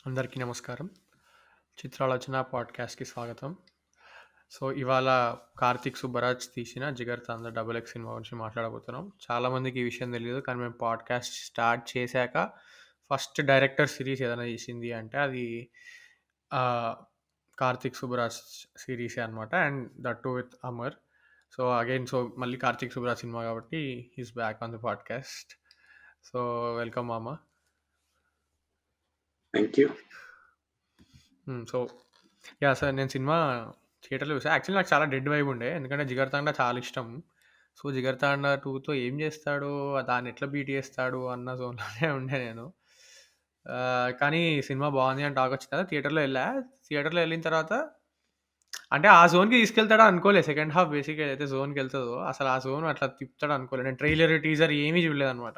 అందరికీ నమస్కారం. చిత్రాలోచన పాడ్కాస్ట్‌కి స్వాగతం. సో, ఇవాళ కార్తీక్ సుబ్బరాజ్ తీసిన 'జిగర్తంద డబుల్ ఎక్స్' సినిమా గురించి మాట్లాడబోతున్నాం. చాలామందికి ఈ విషయం తెలీదు. కానీ మేము పాడ్కాస్ట్ స్టార్ట్ చేశాక ఫస్ట్ డైరెక్టర్ సిరీస్ ఏదైనా తీసింది అంటే అది ఆహ్, కార్తీక్ సుబ్బరాజ్ సిరీసే అనమాట. And that too with Amar. So, మళ్ళీ కార్తీక్ సుబ్బరాజ్ సినిమా కాబట్టి he is back on the podcast. So, welcome మామ. Thank you. సో సార్ నేను సినిమా థియేటర్‌లో చూసా. యాక్చువల్లీ నాకు చాలా డెడ్ వైబ్ ఉండే. ఎందుకంటే 'జిగర్తండ' చాలా ఇష్టం. సో, 'జిగర్తండ 2'తో ఏం చేస్తాడో, దాన్ని ఎట్లా బీట్ చేస్తాడు అన్న జోన్‌లోనే ఉండే నేను. కానీ సినిమా బాగుంది అని టాక్ వచ్చిన తర్వాత థియేటర్‌లో ఎళ్ళా. థియేటర్‌లో ఎళ్ళిన తర్వాత అంటే ఆ జోన్‌కి తీసుకెళ్తాడు అనుకోలే. సెకండ్ హాఫ్ బేసిక్‌గా ఏదైతే జోన్‌కెళ్తదో అసలు ఆ జోన్ అట్లా తిప్పుతాడు అనుకోలే. నేను ట్రైలర్, టీజర్ ఏమీ చూడలేదనమాట.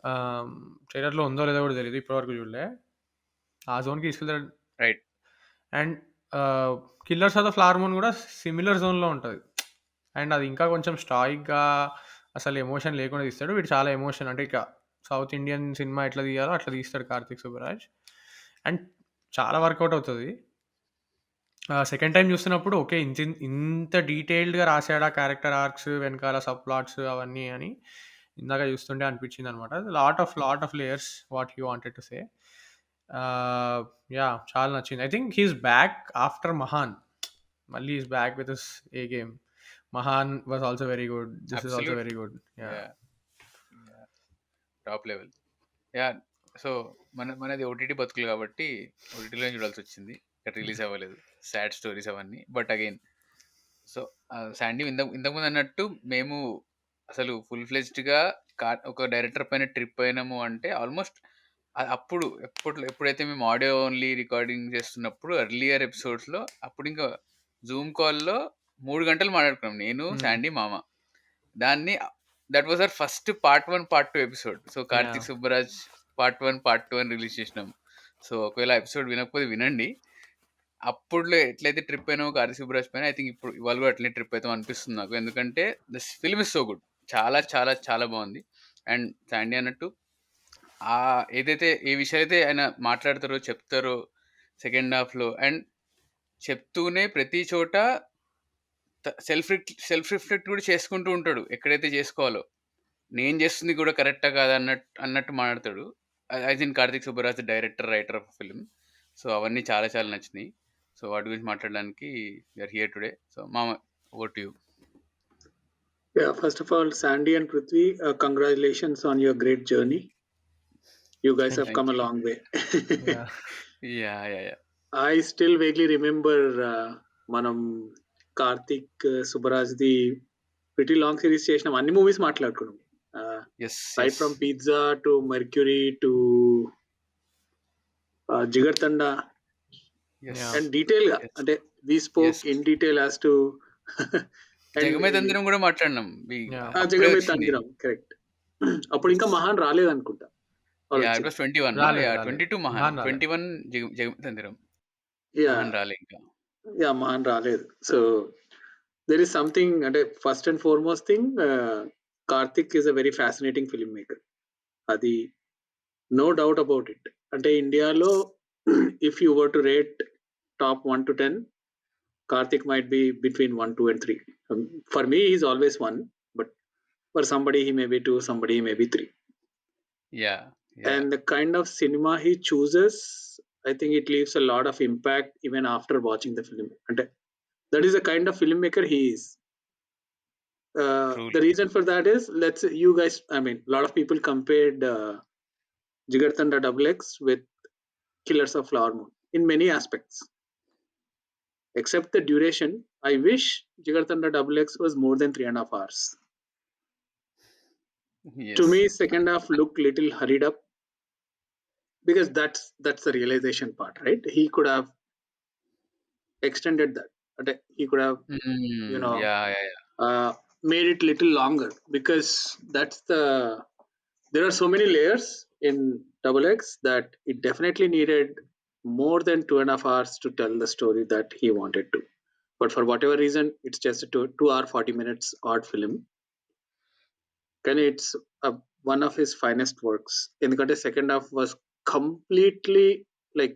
ఆహ్, ట్రైలర్‌లో ఉందో లేదో కూడా తెలీదు. ఇప్పటివరకు చూడలే. ఆ జోన్‌కి తీసుకెళ్తాడు. Right. And 'killers of the flower moon' గూడా సిమిలర్ జోన్‌లో ఉంటది. అండ్ అది ఇంకా కొంచెం స్టాయిక్‌గా అసలు ఎమోషన్ లేకుండా తీస్తాడు. వీడు చాలా ఎమోషన్ అంటే ఇక సౌత్ ఇండియన్ సినిమా ఎట్లా తీయాలో అట్లా తీస్తాడు కార్తీక్ సుబ్బరాజ్. అండ్ చాలా వర్కౌట్ అవుతది. సెకండ్ టైమ్ చూస్తున్నప్పుడు ఓకే. ఇంత డీటెయిల్డ్‌గా రాసాడా క్యారెక్టర్ ఆర్క్స్, వెనకాల సబ్ ప్లాట్స్ అవన్నీ అని ఇందాక చూస్తుంటే అనిపించిందనమాట. Lot of layers what he wanted to say. Ah, చాలా నచ్చింది. I think he is back after 'Mahaan'. మళ్ళీ is back with his A game. 'Mahaan' was also very good. This is also absolutely. Very good. Yeah! Yeah! Yeah! Top level. Yeah! So, మనది OTT బతుకులు కాబట్టి ఓటీటీలోనే చూడాల్సొచ్చింది. ఇక్కడ release అవ్వలేదు. Sad stories అవన్నీ. But again so, Sandy ఇంతకుముందు అన్నట్టు మేము అసలు ఫుల్ ఫ్లెడ్జ్డ్‌గా ఒక డైరెక్టర్ పైన ట్రిప్ అయినాము అంటే ఆల్మోస్ట్ అప్పుడు ఎప్పుడైతే మేము ఆడియో ఓన్లీ రికార్డింగ్ చేస్తున్నప్పుడు ఎర్లియర్ ఎపిసోడ్స్‌లో అప్పుడింకా జూమ్ కాల్‌లో 3 గంటలు మాట్లాడుకున్నాం. నేను, హ్మ్. శాండీ, మామ. దాన్ని that was hour first part 1, part 2 episode. So, yeah! Karthik Subbaraj part 1, part 2 అని రిలీజ్ చేసినాం. సో, ఒకవేళ ఎపిసోడ్ వినకపోతే వినండి. అప్పుడులో ఎట్లయితే ట్రిప్ అయినామో కార్తీక్ సుబ్బరాజ్ పైన ఐ థింక్ ఇప్పుడు ఇవాళ కూడా అట్లనే ట్రిప్ అయితాం అనిపిస్తుంది నాకు. ఎందుకంటే this film is so good. చాలా చాలా చాలా బాగుంది. అండ్ శాండీ అన్నట్టు ఏదైతే ఏ విషయాలైతే ఆయన మాట్లాడతారో, చెప్తారో సెకండ్ హాఫ్‌లో అండ్ చెప్తూనే ప్రతి చోట సెల్ఫ్ రిఫ్లెక్ట్ కూడా చేసుకుంటూ ఉంటాడు. ఎక్కడైతే చేసుకోవాలో. నేను చేస్తుంది కూడా కరెక్టా కాదా అన్నట్టు మాట్లాడతాడు. I think Karthik Subbaraj director, writer of film. So, అవన్నీ చాలా చాలా నచ్చినాయి. సో, వాటి గురించి మాట్లాడడానికి we are here today. So, మామ over to you. Yeah, first of all, Sandy and Prithvi, congratulations on your great journey. You guys thank have you. come thank a you. long way. Yeah! Yeah! Yeah! Yeah! I still vaguely remember మనం Karthik సుబ్బరాజ్‌ది pretty long series చేసినాం. అన్ని movies మాట్లాడుకున్నాం. Yes. Right yes. From pizza to mercury to Jigarthanda yes. Yeah! And డీటెయిల్‌గా yes. అంటే we spoke yes. In detail as to and జగమైతందిరం కూడా మాట్లాడినాం. Yeah! అప్పుడే జగమే వచ్చింది. తందిరం కరెక్ట్. అప్పుడు ఇంకా యెస్. మహాన్ రాలేదనుకుంటా. యాహ్! ఇట్ ఆలోచించి. వాస్ 21 రాలేదు. యాహ్! రాలేదు. 22 మహాన్. మహాన్ రాలే. 21 జగమైతందిరం. యాహ్! మహాన్ రాలే ఇంకా. యాహ్! మహాన్ రాలేదు. సో, దేర్ ఈస్ సంథింగ్ అంటే first and foremost thing Karthik is a very fascinating film maker. అది నో డౌట్ అబౌట్ ఇట్. అంటే ఇండియాలో if you were to rate top 1-10 Karthik might be between 1, 2 and 3. For me he is always 1, but for somebody he may be 2, somebody he may be 3. Yeah! Yeah! And the kind of cinema he chooses, I think it leaves a lot of impact even after watching the film. And that is the kind of filmmaker he is. The truly. reason for that is, let's say you guys, I mean, a lot of people compared Jigarthanda DOUBLEX with Killers of Flower Moon in many aspects. Except the duration, I wish Jigarthanda DOUBLEX was more than 3.5 hours. To yes. me, second half looked little hurried up because that's the realization part, right? He could have extended that. But he could have, you know, yeah! Yeah! Yeah! made it little longer because there are so many layers in double x that it definitely needed more than 2.5 hours to tell the story that he wanted to. But for whatever reason, it's just a 2 hour 40 minutes odd film. Can it's one of his finest works. In the second half was completely like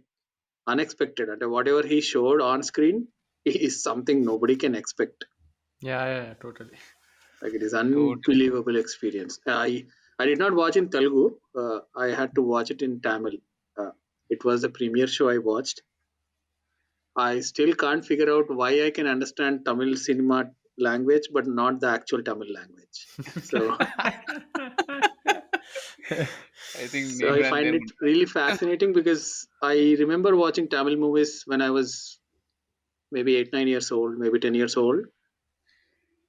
unexpected. And whatever he showed on screen is something nobody can expect. Yeah, totally. Like it is Totally. unbelievable experience. I did not watch in Telugu. I had to watch it in Tamil. Uh, it was the premiere show I watched. I still can't figure out why I can understand Tamil cinema language, but not the actual Tamil language. So, I think so నేను I కూడా అంతే find it అనుకుంటా. really fascinating because I remember watching Tamil movies when I was maybe 8, 9 years old, maybe 10 years old.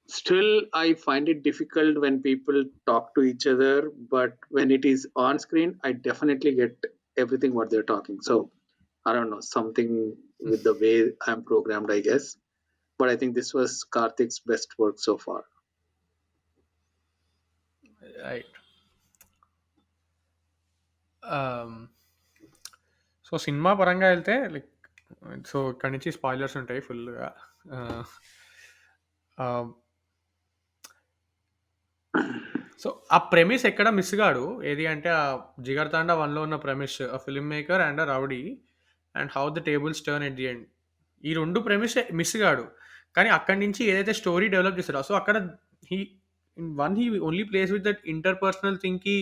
Still, I find it difficult when people talk to each other, but when it is on screen, I definitely get everything what they're talking. So, I don't know, something with the way I'm programmed, I guess. But I think this was Karthik's best work so far. Right. So cinema పరంగా వెళ్తే like so ఇక్కడి నుంచి spoilers ఉంటాయి ఫుల్గా. So ఆ premise ఎక్కడ miss గాడు ఏది అంటే ఆ జిగర్తాండా వన్లో ఉన్న premise film maker and rowdy and how the tables turn at the end. ఈ రెండు ప్రెమిస్ మిస్ గాడు. కానీ అక్కడి నుంచి ఏదైతే స్టోరీ డెవలప్ చేస్తాడో సో అక్కడ he in one he only plays with that interpersonal thing కి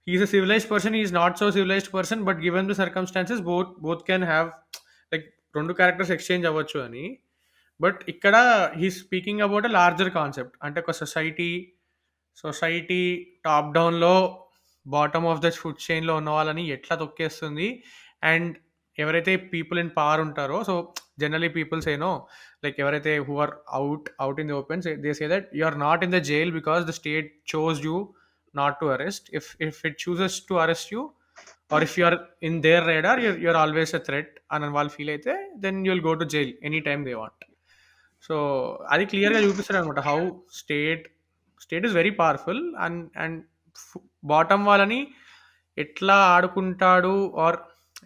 he is a civilized person, he is not so civilized person, but given the circumstances both can have like రెండు characters exchange అవ్వచ్చు అని. But ఇక్కడ he speaking about a larger concept అంటే ఒక society top డౌన్లో bottom of the food చైన్లో ఉన్న వాళ్ళని ఎట్లా తొక్కేస్తుంది. అండ్ ఎవరైతే పీపుల్ ఇన్ పవర్ ఉంటారో సో జనరలీ పీపుల్స్ ఏనో లైక్ ఎవరైతే who are out in the open they say that you are not in the jail because the state chose you not to arrest. If it chooses to arrest you or if you are in their radar, you're always a threat అని వాళ్ళు feel అయితే then you'll go to jail anytime they want. So అది క్లియర్గా చూపిస్తాడు అనమాట how state state is very powerful and bottom వాళ్ళని ఎట్లా ఆడుకుంటాడు are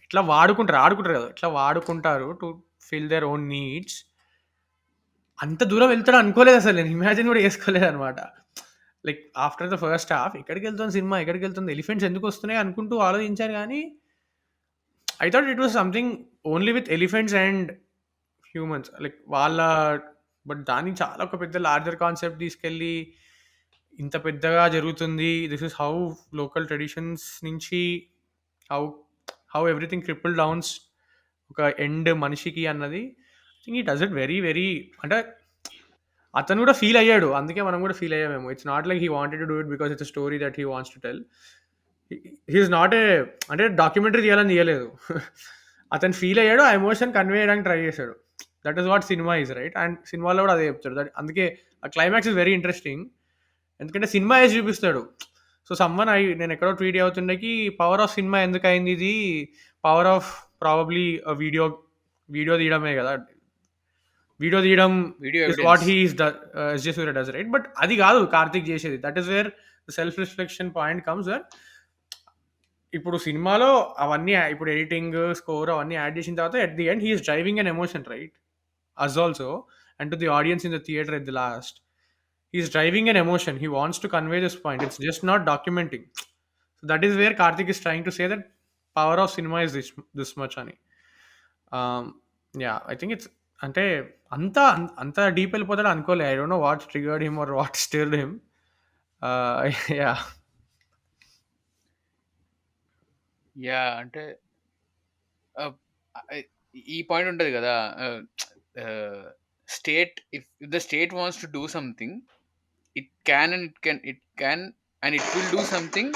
ఎట్లా ఆడుకుంటారు కదా ఎట్లా వాడుకుంటారు to fill their own needs. అంత దూరం వెళ్తాడు అనుకోలేదు అసలు, నేను ఇమాజిన్ కూడా చేసుకోలేదు అనమాట. Like after the first half ఎక్కడికి వెళ్తుంది సినిమా, ఎక్కడికి వెళ్తుంది, ఎలిఫెంట్స్ ఎందుకు వస్తున్నాయి అనుకుంటూ ఆలోచించారు. కానీ I thought it was something only with elephants and humans like వాళ్ళ, బట్ దాన్ని చాలా ఒక పెద్ద లార్జర్ కాన్సెప్ట్ తీసుకెళ్ళి ఇంత పెద్దగా జరుగుతుంది. This is how local traditions నుంచి how how everything triple downs ఒక ఎండ్ మనిషికి అన్నది. I think he does it very very అంటే అతను కూడా ఫీల్ అయ్యాడు, అందుకే మనం కూడా ఫీల్ అయ్యామేమో. It's not like he wanted to do it because it's story that he wants to tell. He is not a అంటే డాక్యుమెంటరీ తీయాలని తీయలేదు. అతను ఫీల్ అయ్యాడు, ఆ ఎమోషన్ కన్వే చేయడానికి ట్రై చేశాడు. That is what cinema is right. And సినిమాలో కూడా అదే చెప్తాడు. దట్ అందుకే ఆ క్లైమాక్స్ ఇస్ వెరీ ఇంట్రెస్టింగ్, ఎందుకంటే సినిమా వేసి చూపిస్తాడు. సో నేను ఎక్కడో ట్వీట్ అవుతుండేకి పవర్ ఆఫ్ సినిమా ఎందుకు అయింది, ఇది power of probably video video తీయడమే కదా, వీడియో తీయడం video is what evidence. He is S J Suriya does right. But అది కాదు కార్తిక్ చేసేది. That is where self reflection point comes where ఇప్పుడు సినిమాలో అవన్నీ ఇప్పుడు ఎడిటింగ్ స్కోర్ అవన్నీ యాడ్ చేసిన తర్వాత at the end he's driving an emotion right, us also and to the audience in the theatre at the last. He's driving an emotion. He wants to convey this point. It's just not documenting. So that is where Karthik is trying to say that power of cinema is this much అని. Yeah, I think it's అంటే అంత deep వెళ్ళిపోతాడు అనుకోలే. I don't know what triggered him or what stirred him. Yeah yeah అంటే ఈ point ఉంటుంది కదా, state if the state wants to do something it can and it will do something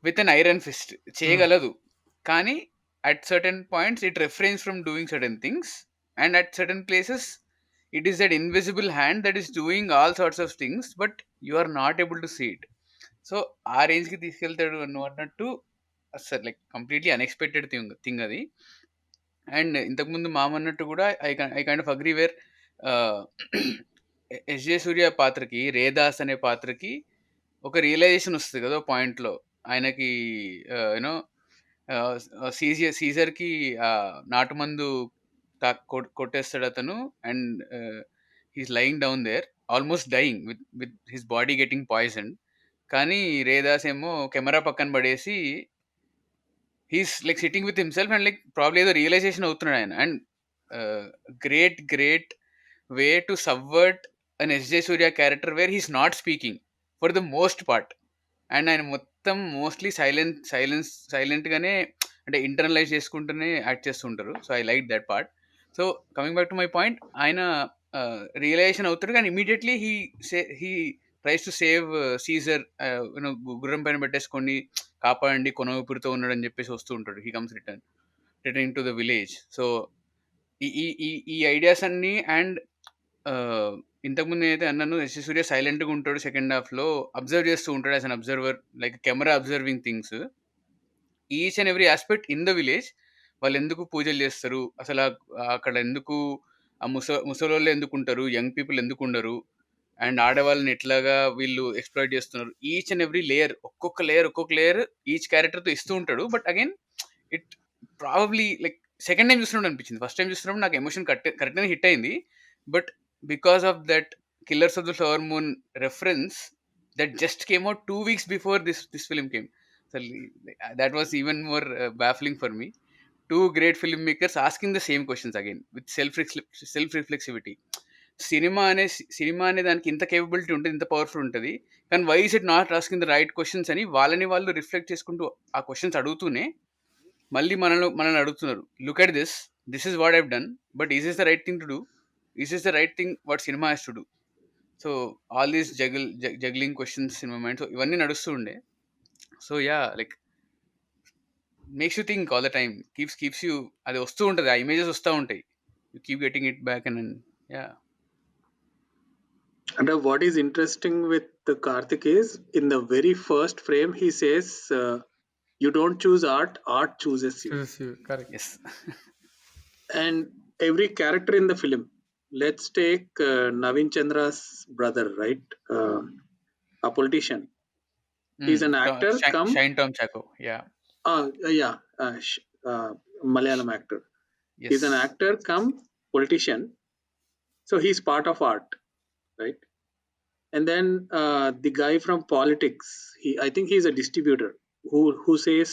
with an iron fist చేయగలదు. కానీ at certain points it refrains from doing certain things and at certain places it is that invisible hand that is doing all sorts of things but you are not able to see it. So ఆ రేంజ్కి తీసుకెళ్తాడు అన్నట్టు అసలు like completely unexpected thing అది. And ఇంతకుముందు మామన్నట్టు కూడా I kind of agree where SJ Suryah పాత్రకి, రేదాస్ అనే పాత్రకి ఒక రియలైజేషన్ వస్తుంది కదా పాయింట్లో. ఆయనకి యూనో సీజర్కి నాటుమందు కొట్టేస్తాడు అతను and he's lying down there almost dying with his body getting poison. కానీ రేదాస్ ఏమో కెమెరా పక్కన పడేసి he's like sitting with himself and like probably ఏదో రియలైజేషన్ అవుతున్నాడు ఆయన. And great way to subvert an S J Suryah character where he's not speaking for the most part. And ఆయన మొత్తం మోస్ట్లీ సైలెంట్గానే అంటే ఇంటర్నలైజ్ చేసుకుంటూనే యాక్ట్ చేస్తుంటారు. So I like that part. So coming back to my point, ఆయన realization అవుతాడు కానీ immediately he tries to save Caesar. గుర్రం పైన పెట్టేసుకొని కాపాడండి కొన ఊపిరితో ఉన్నాడని చెప్పేసి వస్తూ ఉంటాడు. He comes returning to the village. So ఈ ఈ ఈ ఈ ఐడియాస్ అన్నీ అండ్ ఇంతకుముందు అయితే అన్నాను ఎస్ సూర్య సైలెంట్గా ఉంటాడు సెకండ్ హాఫ్లో, అబ్జర్వ్ చేస్తూ ఉంటాడు as an observer, like camera observing things. Each and every aspect in the village. వాళ్ళు ఎందుకు పూజలు చేస్తారు అసలు, అక్కడ ఎందుకు ఆ ముసలోళ్ళు ఎందుకు ఉంటారు, యంగ్ పీపుల్ ఎందుకు ఉండరు, అండ్ ఆడవాళ్ళని ఎట్లాగా వీళ్ళు ఎక్స్ప్లోయిట్ చేస్తున్నారు. ఈచ్ అండ్ ఎవ్రీ లేయర్, ఒక్కొక్క లేయర్ ఈచ్ క్యారెక్టర్తో ఇస్తూ ఉంటాడు. But again it probably like second time చూస్తున్నప్పుడు అనిపించింది. ఫస్ట్ టైం చూస్తున్నప్పుడు నాకు ఎమోషన్ కరెక్ట్గా హిట్ అయింది. But because of that killers of the flower moon reference that just came out 2 weeks before this film came. So that was even more baffling for me. Two great filmmakers asking the same questions again with self reflexivity. Cinema అనే దానికి ఇంత capability ఉంటుంది, ఇంత powerful ఉంటుంది, కానీ why is it not asking the right questions అని వాళ్ళని వాళ్ళు రిఫ్లెక్ట్ చేసుకుంటూ ఆ క్వశ్చన్స్ అడుగుతూనే మళ్ళీ మనల్ని అడుగుతున్నారు. Look at this is what I've done, but is is the right thing to do, is is the right thing what cinema has to do. So all these juggling questions in my mind. So ఇవన్నీ నడుస్తూ ఉండే. So yeah, like makes you think all the time, keeps you, అది వస్తూ ఉంటుంది, ఆ images వస్తూ ఉంటాయి, you keep getting it back. And yeah. And what is interesting with the Karthik is, in the very first frame he says, you don't choose art chooses you. Correct. Yes. And every character in the film, let's take Naveen Chandra's brother, right? A politician. He's an actor. Shine Tom Chacko. Yeah. Malayalam actor. Yes. He's an actor come politician. So he's part of art, right? And then the guy from politics, I think he's a distributor who says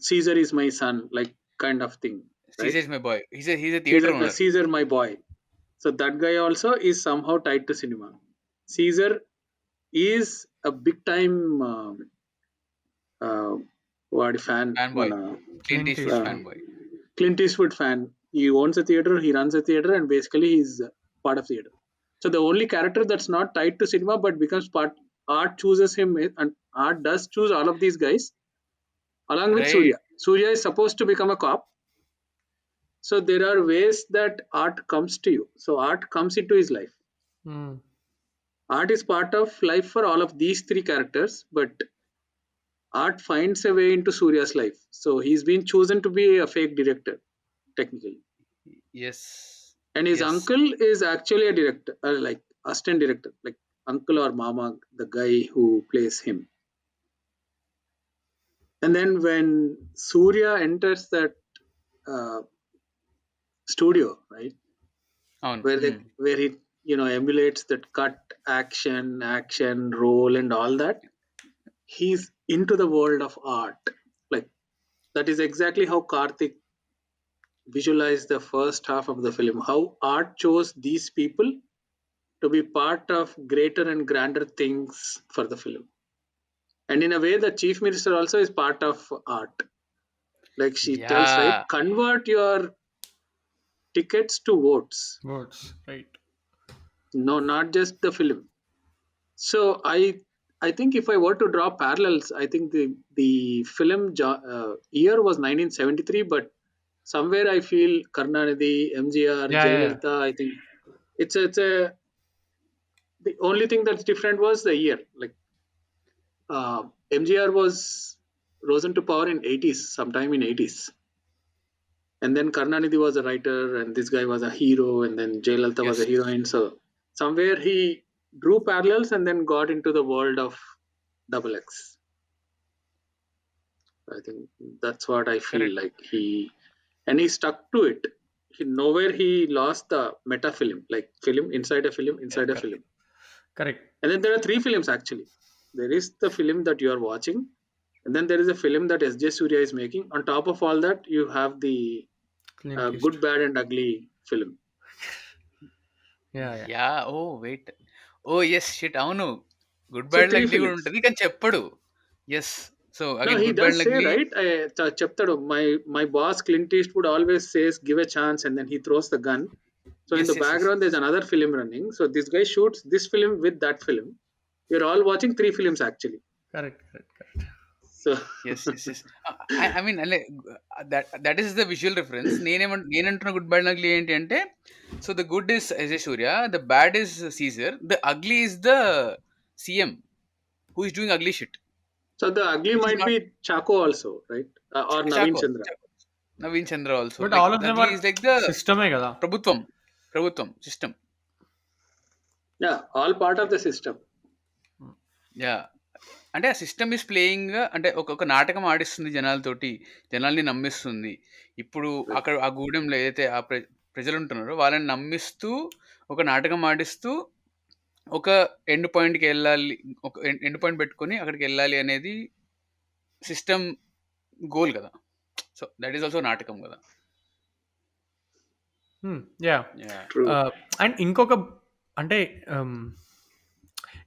Caesar is my son, like kind of thing. Right? Caesar is my boy. He's a theater owner. Caesar my boy. So that guy also is somehow tied to cinema. Caesar is a big time fan. Fanboy. Clint Eastwood fanboy. Clint Eastwood fan. He owns a theater, he runs a theater, and basically he's part of theater. So the only character that's not tied to cinema but becomes part, art chooses him, and art does choose all of these guys along with Surya. Surya is supposed to become a cop. So there are ways that art comes to you. So art comes into his life. Art is part of life for all of these three characters, but art finds a way into Surya's life. So he's been chosen to be a fake director, technically. Yes. And his uncle is actually a director, like assistant director, like uncle or mama, the guy who plays him. And then when Surya enters that studio, right, where he emulates that cut, action, roll, and all that, he's into the world of art. Like that is exactly how Karthik visualized the first half of the film, how art chose these people to be part of greater and grander things for the film. And in a way, the chief minister also is part of art. Like she tells, right, convert your tickets to votes, right? No, not just the film. So I think if I were to draw parallels, I think the film year was 1973, but somewhere I feel Karnanidhi, MGR, Jayalalitha, I think it's a the only thing that's different was the year. Like MGR was risen to power in 80s, sometime in 80s. And then Karnanidhi was a writer, and this guy was a hero, and then Jayalalitha was a heroine. So somewhere he drew parallels and then got into the world of DOUBLEX. I think that's what I feel. Like he stuck to it. Nowhere he lost the meta film, like film inside a film inside a film. Correct. And then there are three films actually. There is the film that you are watching, And then there is a film that S.J. Surya is making. On top of all that, you have the Clint Good, Eastwood. Bad, and Ugly film. Yeah. Yeah! Oh! Wait. Oh! Yes. Shit. అవును. 'Good So bad three ugly' గూడా films. ఉంటది. కానీ చెప్పడు. Yes. So, No, again he 'good bad does say, ugly' right? చెప్తాడు, my boss Clint Eastwood always says, give a chance, and then he throws the gun. So in yes. the yes. Yes. background, there's another film running. So this guy shoots this film with that film. We're all watching three films actually. Correct. So yes. Yes. Yes. I mean అంటే that is the visual reference. నేనంటున్న 'good bad ugly' ఏంటి అంటే, so the good is S J Suriya, the bad is Caesar, the ugly is the CM who is doing ugly shit. the ugly which is might not be Chaco also, right? Or Naveen Chacko. Chandra. Naveen Chandra also. But like all of them ugly are is like the సిస్టమే కదా. ప్రభుత్వం system. Yeah, all part of the system. Yeah అంటే ఆ system is playing, అంటే ఒక నాటకం ఆడిస్తుంది జనాలతోటి, జనాల్ని నమ్మిస్తుంది. ఇప్పుడు Right. అక్కడ ఆ గూడెంలో ఏదైతే ఆ ప్రజలు ఉంటున్నారో వాళ్ళని నమ్మిస్తూ ఒక నాటకం ఆడిస్తూ ఒక ఎండ్ పాయింట్కి వెళ్ళాలి, ఒక ఎండ్ పాయింట్ పెట్టుకొని అక్కడికి వెళ్ళాలి అనేది సిస్టమ్ గోల్ కదా. సో దట్ ఈస్ ఆల్సో నాటకం కదా. యా. True. అండ్ ఇంకొక అంటే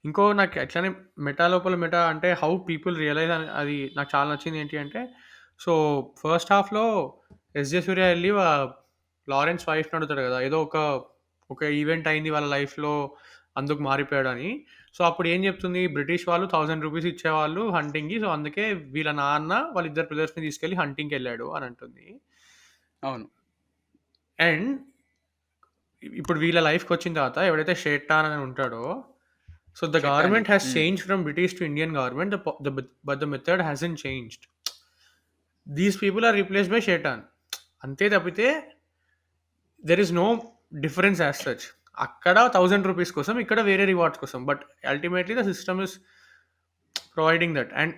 ఇంకో నాకు అట్లనే మెటా అంటే హౌ పీపుల్ రియలైజ్ అది నాకు చాలా నచ్చింది. ఏంటి అంటే, సో ఫస్ట్ హాఫ్లో ఎస్జే సూర్య వెళ్ళి లారెన్స్ వైఫ్ని అడుగుతాడు కదా, ఏదో ఒక ఈవెంట్ అయింది వాళ్ళ లైఫ్లో అందుకు మారిపోయాడని. సో అప్పుడు ఏం చెప్తుంది, బ్రిటిష్ వాళ్ళు 1000 రూపీస్ ఇచ్చేవాళ్ళు హంటింగ్కి, సో అందుకే వీళ్ళ నాన్న వాళ్ళిద్దరు బ్రదర్స్ని తీసుకెళ్ళి హంటింగ్కి వెళ్ళాడు అని అంటుంది. అవును. అండ్ ఇప్పుడు వీళ్ళ లైఫ్కి వచ్చిన తర్వాత ఎవడైతే షేటాన్ అని ఉంటాడో, so the Shetani. government has changed from British to Indian government, but the method hasn't changed. These people are replaced by Shaitan. అంతే తప్పితే there is no difference as such. అక్కడ 1000 రూపీస్ కోసం, ఇక్కడ వేరే రివార్డ్స్ కోసం, but ultimately the system is providing that. And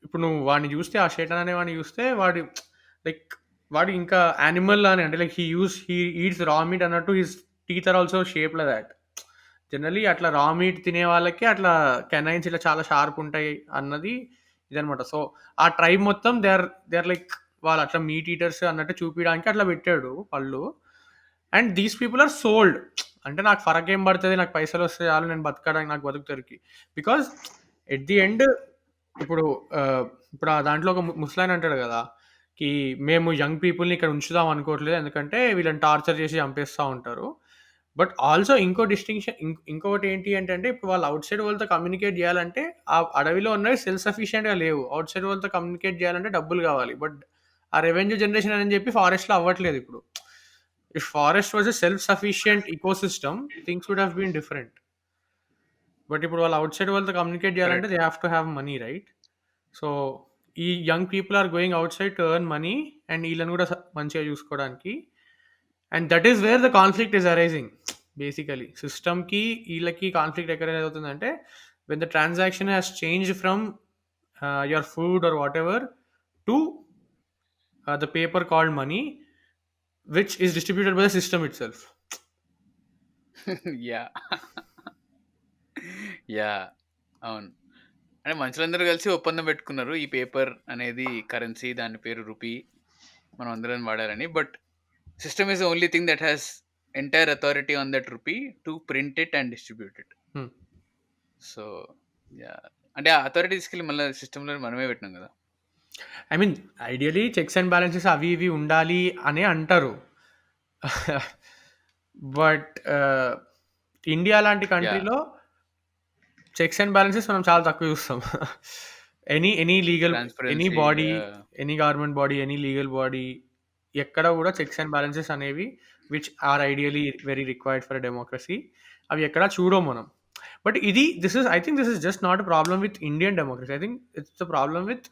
ఇప్పుడు నువ్వు వాడిని చూస్తే, ఆ షేటన్ అనే వాడిని చూస్తే, వాడు ఇంకా యానిమల్ అని, అంటే like he eats raw meat అన్నట్టు, his teeth are also shape like that. Generally అట్లా రా మీట్ తినే వాళ్ళకి అట్లా కెనైన్స్ ఇట్లా చాలా షార్ప్ ఉంటాయి అన్నది ఇదనమాట. సో ఆ ట్రైబ్ మొత్తం దే ఆర్ లైక్ వాళ్ళు అట్లా మీట్ ఈటర్స్ అన్నట్టు చూపించడానికి అట్లా పెట్టాడు పళ్ళు. And these people are sold, అంటే నాకు ఫరక్ ఏం పడుతుంది, నాకు పైసలు వస్తే చాలు, నేను బతకడానికి, నాకు బతుకుతారికి. బికాజ్ ఎట్ ది ఎండ్ ఇప్పుడు ఆ దాంట్లో ఒక ముస్లాన్ అంటాడు కదా, కి మేము యంగ్ పీపుల్ని ఇక్కడ ఉంచుదాం అనుకోవట్లేదు, ఎందుకంటే వీళ్ళని టార్చర్ చేసి చంపేస్తూ ఉంటారు. బట్ ఆల్సో ఇంకో డిస్టింక్షన్, ఇంకొకటి ఏంటి అంటే, ఇప్పుడు వాళ్ళు అవుట్ సైడ్ వాళ్ళతో కమ్యూనికేట్ చేయాలంటే, ఆ అడవిలో ఉన్నవి సెల్ఫ్ సఫిషియెంట్గా లేవు. అవుట్ సైడ్ వాళ్ళతో కమ్యూనికేట్ చేయాలంటే డబ్బులు కావాలి. బట్ ఆ రెవెన్యూ జనరేషన్ అని చెప్పి ఫారెస్ట్లో అవ్వట్లేదు ఇప్పుడు. If forest was a self sufficient ecosystem, things would have been different. But ఇప్పుడు వాళ్ళు అవుట్ సైడ్ వాళ్ళతో కమ్యూనికేట్ చేయాలంటే they have to have money, right? So ఈ young people are going outside to earn money, and వీళ్ళని కూడా మంచిగా చూసుకోవడానికి. And that is where the conflict is arising. Basically సిస్టమ్కి వీళ్ళకి కాన్ఫ్లిక్ట్ ఎక్కడ అవుతుందంటే, when the transaction has change from your food or what ever to the paper called money, which is distributed by the system it self. Yeah yeah అవును. అంటే మనుషులందరూ కలిసి ఒప్పందం పెట్టుకున్నారు, ఈ పేపర్ అనేది కరెన్సీ, దాని పేరు రూపీ, మనం అందరం వాడాలని. But system is the only thing that has entire authority on that rupee to print it and distribute it. So yeah, అంటే ఆ అథారిటీ తీసుకెళ్ళి మళ్ళీ సిస్టంలో మనమే పెట్టినాం కదా. I mean ideally checks and balances అవి ఇవి ఉండాలి అని అంటారు. బట్ ఇండియా లాంటి కంట్రీలో చెక్స్ అండ్ బ్యాలెన్సెస్ మనం చాలా తక్కువ చూస్తాం. Any legal, any body, any government body, any legal body, ఎక్కడ కూడా చెక్స్ అండ్ బ్యాలెన్సెస్ అనేవి which are ideally very required for democracy, అవి ఎక్కడ చూడం మనం. But I think this is just not a problem with Indian democracy. I think it's the problem with,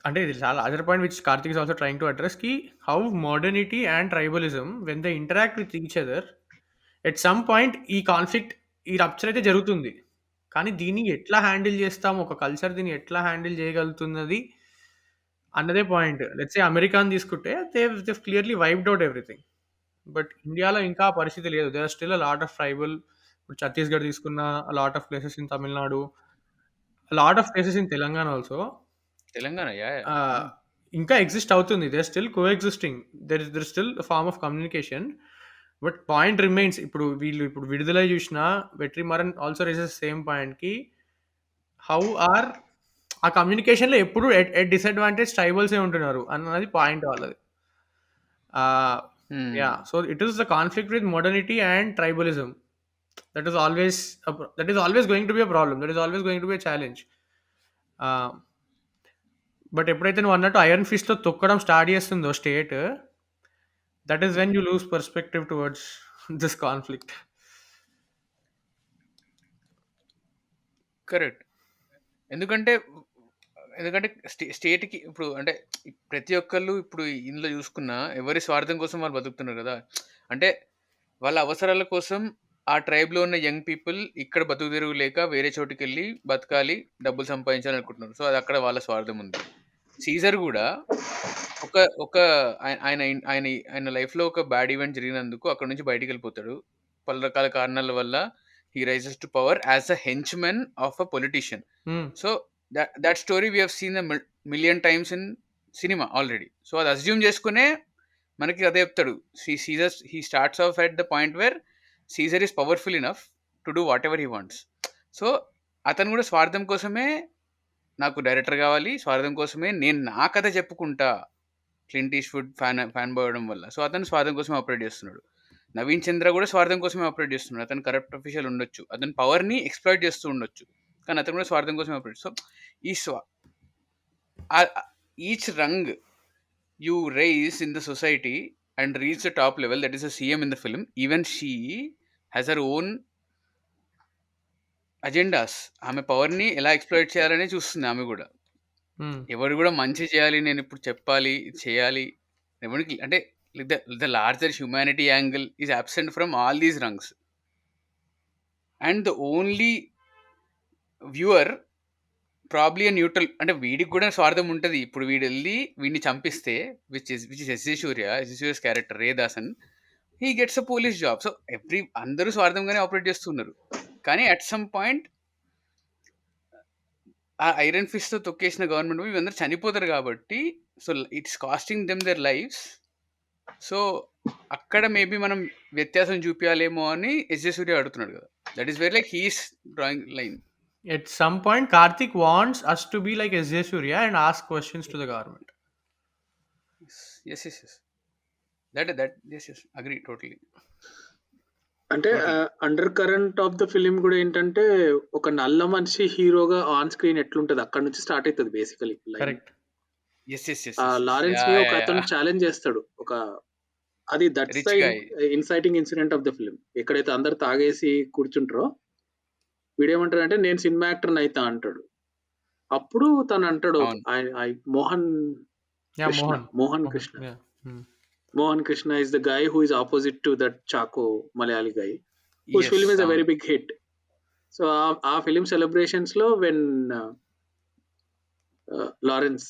అంటే ఇది చాలా other point which Karthik is also trying to address, కి how modernity and tribalism when they interact with each other, at some point ఈ conflict, ఈ rupture అయితే జరుగుతుంది. కానీ దీన్ని ఎట్లా హ్యాండిల్ చేస్తాం, ఒక కల్చర్ దీన్ని ఎట్లా హ్యాండిల్ చేయగలుగుతున్నది అన్నదే పాయింట్. లెట్స్ సే అమెరికాని తీసుకుంటే they clearly wiped out everything. But ఇండియాలో ఇంకా ఆ పరిస్థితి లేదు. There are still a lot of tribal. ఇప్పుడు ఛత్తీస్గఢ్ తీసుకున్న, lot of places in Tamil Nadu, lot of places in Telangana also Telangana yeah ఇంకా ఎగ్జిస్ట్ అవుతుంది. They still coexisting. There still form of communication. But point remains. ఇప్పుడు వీళ్ళు ఇప్పుడు విడుదల చూసినా వెట్రిమారన్ ఆల్సో రేసెస్ సేమ్ పాయింట్కి how are ఆ కమ్యూనికేషన్లో ఎప్పుడు ఎట్ డిసడ్వాంటేజ్ ట్రైబల్సే ఉంటున్నారు అన్నది పాయింట్ వాళ్ళది. Yeah so it is the conflict with modernity and tribalism. That is always that is always going to be a problem. That is always going to be a challenge. But ఎప్పుడైతే నువ్వు అన్నట్టు iron ఫిస్ట్‌తో తొక్కడం start చేస్తుందో state, that is when you lose perspective towards this conflict. Correct. ఎందుకంటే స్టేట్‌కి ఇప్పుడు అంటే ప్రతి ఒక్కళ్ళు ఇప్పుడు ఇందులో చూసుకున్నా ఎవరి స్వార్థం కోసం వాళ్ళు బతుకుతున్నారు కదా! అంటే వాళ్ళ అవసరాల కోసం ఆ ట్రైబ్‌లో ఉన్న యంగ్ పీపుల్ ఇక్కడ బతుకుదెరువు లేక వేరే చోటుకెళ్ళి బతకాలి, డబ్బులు సంపాదించాలి అనుకుంటున్నారు. సో, అది అక్కడ వాళ్ళ స్వార్థం ఉంది. సీజర్ గూడా ఒక ఒక ఆయన ఆయన ఆయన లైఫ్‌లో ఒక బ్యాడ్ ఈవెంట్ జరిగినందుకు అక్కడి నుంచి బయటికెళ్ళిపోతాడు. పలు రకాల కారణాల వల్ల he rises to power as a henchmen of a politician. So, that story we have seen a million times in cinema already. So, అది అస్యూమ్ చేసుకునే మనకి అదే చెప్తాడు. He starts off at the point where Caesar is powerful enough to do whatever he wants. So, అతను కూడా స్వార్థం కోసమే నాకు డైరెక్టర్ కావాలి, స్వార్థం కోసమే నేను నా కథ చెప్పుకుంటా క్లింట్ ఈస్ట్వుడ్ ఫ్యాన్ బాయ్ అవడం వల్ల. సో, అతను స్వార్థం కోసమే ఆపరేట్ చేస్తున్నాడు. నవీన్ చంద్ర కూడా స్వార్థం కోసమే ఆపరేట్ చేస్తున్నాడు. అతను కరప్ట్ అఫీషియల్ ఉండొచ్చు, అతని పవర్ని ఎక్స్‌ప్లాయిట్ చేస్తూ ఉండొచ్చు, కానీ అతను కూడా స్వార్థం కోసమే ఆపరేట్. సో ఈ each rung you raise in the society and reach the top level, that is a CM in the film, even she has her own agendas. ఆమె పవర్ని ఎలా ఎక్స్‌ప్లాయిట్ చేయాలనే చూస్తుంది ఆమె కూడా. ఎవరు కూడా మంచి చేయాలి, నేను ఇప్పుడు చెప్పాలి, చేయాలి, ఎవరికి అంటే the larger humanity angle is absent from all these rungs. And the only viewer probably neutral, అంటే వీడికి కూడా స్వార్థం ఉంటుంది. ఇప్పుడు వీడు వెళ్ళి వీడిని చంపిస్తే which is SJ Suryah's character Raydasan, he gets a police job. So అందరూ స్వార్థంగానే ఆపరేట్ చేస్తున్నారు. కానీ అట్ సమ్ పాయింట్ ఆ ఐరన్ ఫిస్ట్తో తొక్కేసిన గవర్నమెంట్ వీళ్ళందరూ చనిపోతారు కాబట్టి, so it's costing them their lives. So అక్కడ మేబీ మనం వ్యత్యాసం చూపించాలేమో అని ఎస్జే సూర్య అడుగుతున్నాడు కదా. That is very like he's drawing line. At some point, Karthik wants us to be like S.J. Surya and ask questions to the government. Yes. Agree totally. అంటే under current of the film కూడా ఏంటంటే ఒక నల్ల మనిషి హీరోగా on screen ఎట్లుంటది అక్కడ నుంచి స్టార్ట్ అవుతుంది బేసికలీ. కరెక్ట్. లారెన్స్ ని ఒక అతను ఛాలెంజ్ చేస్తాడు. ఒక అది that's the inciting incident of the film. ఎక్కడైతే అందరు తాగేసి కూర్చుంటారో వీడేమంటాడు అంటే నేను సినిమా యాక్టర్ అయితా అంటాడు. అప్పుడు తను అంటాడు Mohan Krishna is the guy who is opposite to that Chaco Malayali guy whose film is a very big hit. So our film celebrations lo when Lawrence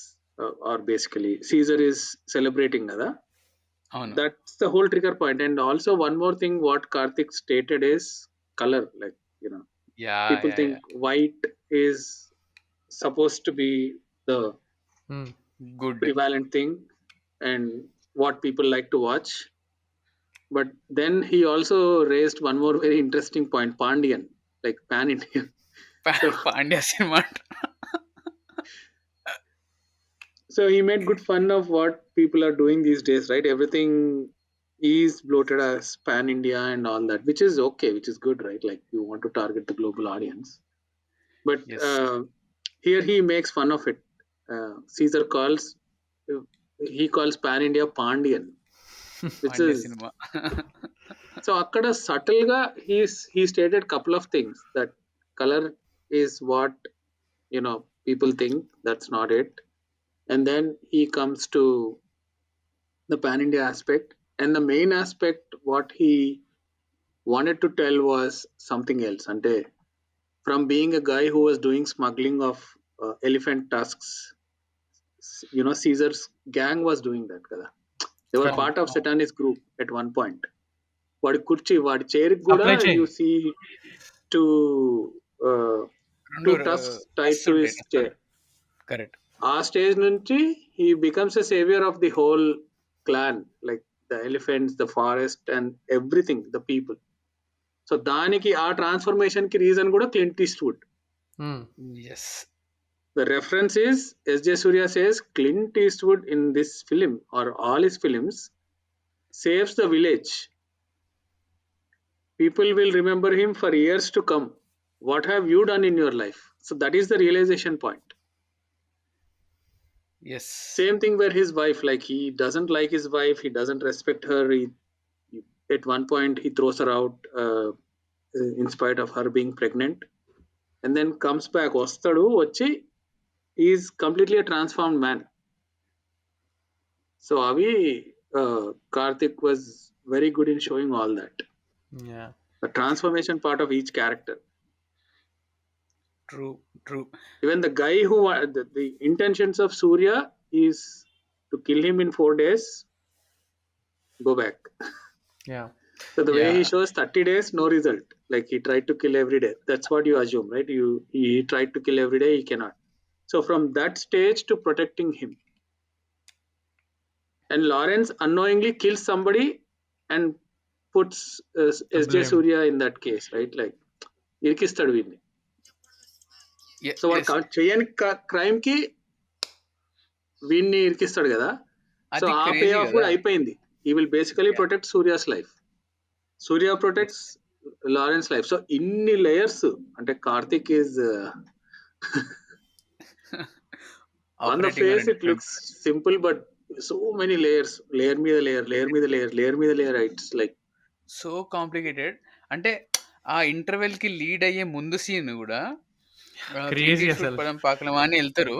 or basically Caesar is celebrating kada, that's the whole trigger point. And also one more thing what Karthik stated is color, like people think white is supposed to be the good prevalent thing and what people like to watch. But then he also raised one more very interesting point, Pandian, like pan-Indian. Pandya cinema. So he made good fun of what people are doing these days, right? Everything is bloated as pan-India and all that, which is okay, which is good, right? Like you want to target the global audience. But here he makes fun of it. Caesar he calls pan-India Pandian, which is cinema. So akkada subtle ga he stated couple of things, that color is what people think, that's not it. And then he comes to the pan-India aspect, and the main aspect what he wanted to tell was something else. Ante from being a guy who was doing smuggling of elephant tusks, Caesar's gang was doing that kada. They were part of Satanist group at one point. వాడి కుర్చీ వాడి chair కూడా you see to 2 tusks tied to his chair. Correct. ఆ stage నుంచి he becomes a savior of the whole clan, like the elephants, the forest and everything, the people. So దానికి ఆ transformation కి reason కూడా Clint Eastwood. Yes. The reference is S.J. Surya says Clint Eastwood in this film or all his films saves the village. People will remember him for years to come. What have you done in your life? So that is the realization point. Yes. Same thing where his wife, like he doesn't like his wife, he doesn't respect her. At one point he throws her out in spite of her being pregnant, and then comes back. Ostadu vachi, he is completely a transformed man. So Avi, Karthik was very good in showing all that. Yeah. The transformation part of each character. True. Even the guy who the intentions of Surya is to kill him in 4 days, go back. Yeah. So the way he shows 30 days, no result. Like he tried to kill every day. That's what you assume, right? He tried to kill every day, he cannot. So from that stage to protecting him. And Lawrence unknowingly kills somebody and puts S.J. blame. Surya in that case, right? Like irkistadu వీడిని. So వాడు చేయని crime కి వీడిని ఇరికిస్తాడు కదా. So ఆ pay of కూడా అయిపోయింది. He will basically protect Surya's life. Surya protects Lawrence life. So ఇన్ని లేయర్స్ అంటే Karthik is on the face it looks simple but so many layers, layer మీద లేయర్, లేయర్ మీద లేయర్, లేయర్ మీద layer. It's like so complicated. అంటే ఆ interval కి lead అయ్యే ముందు సీన్ కూడా క్రేజీ అసలు. పాకలమా అని వెళ్తారు.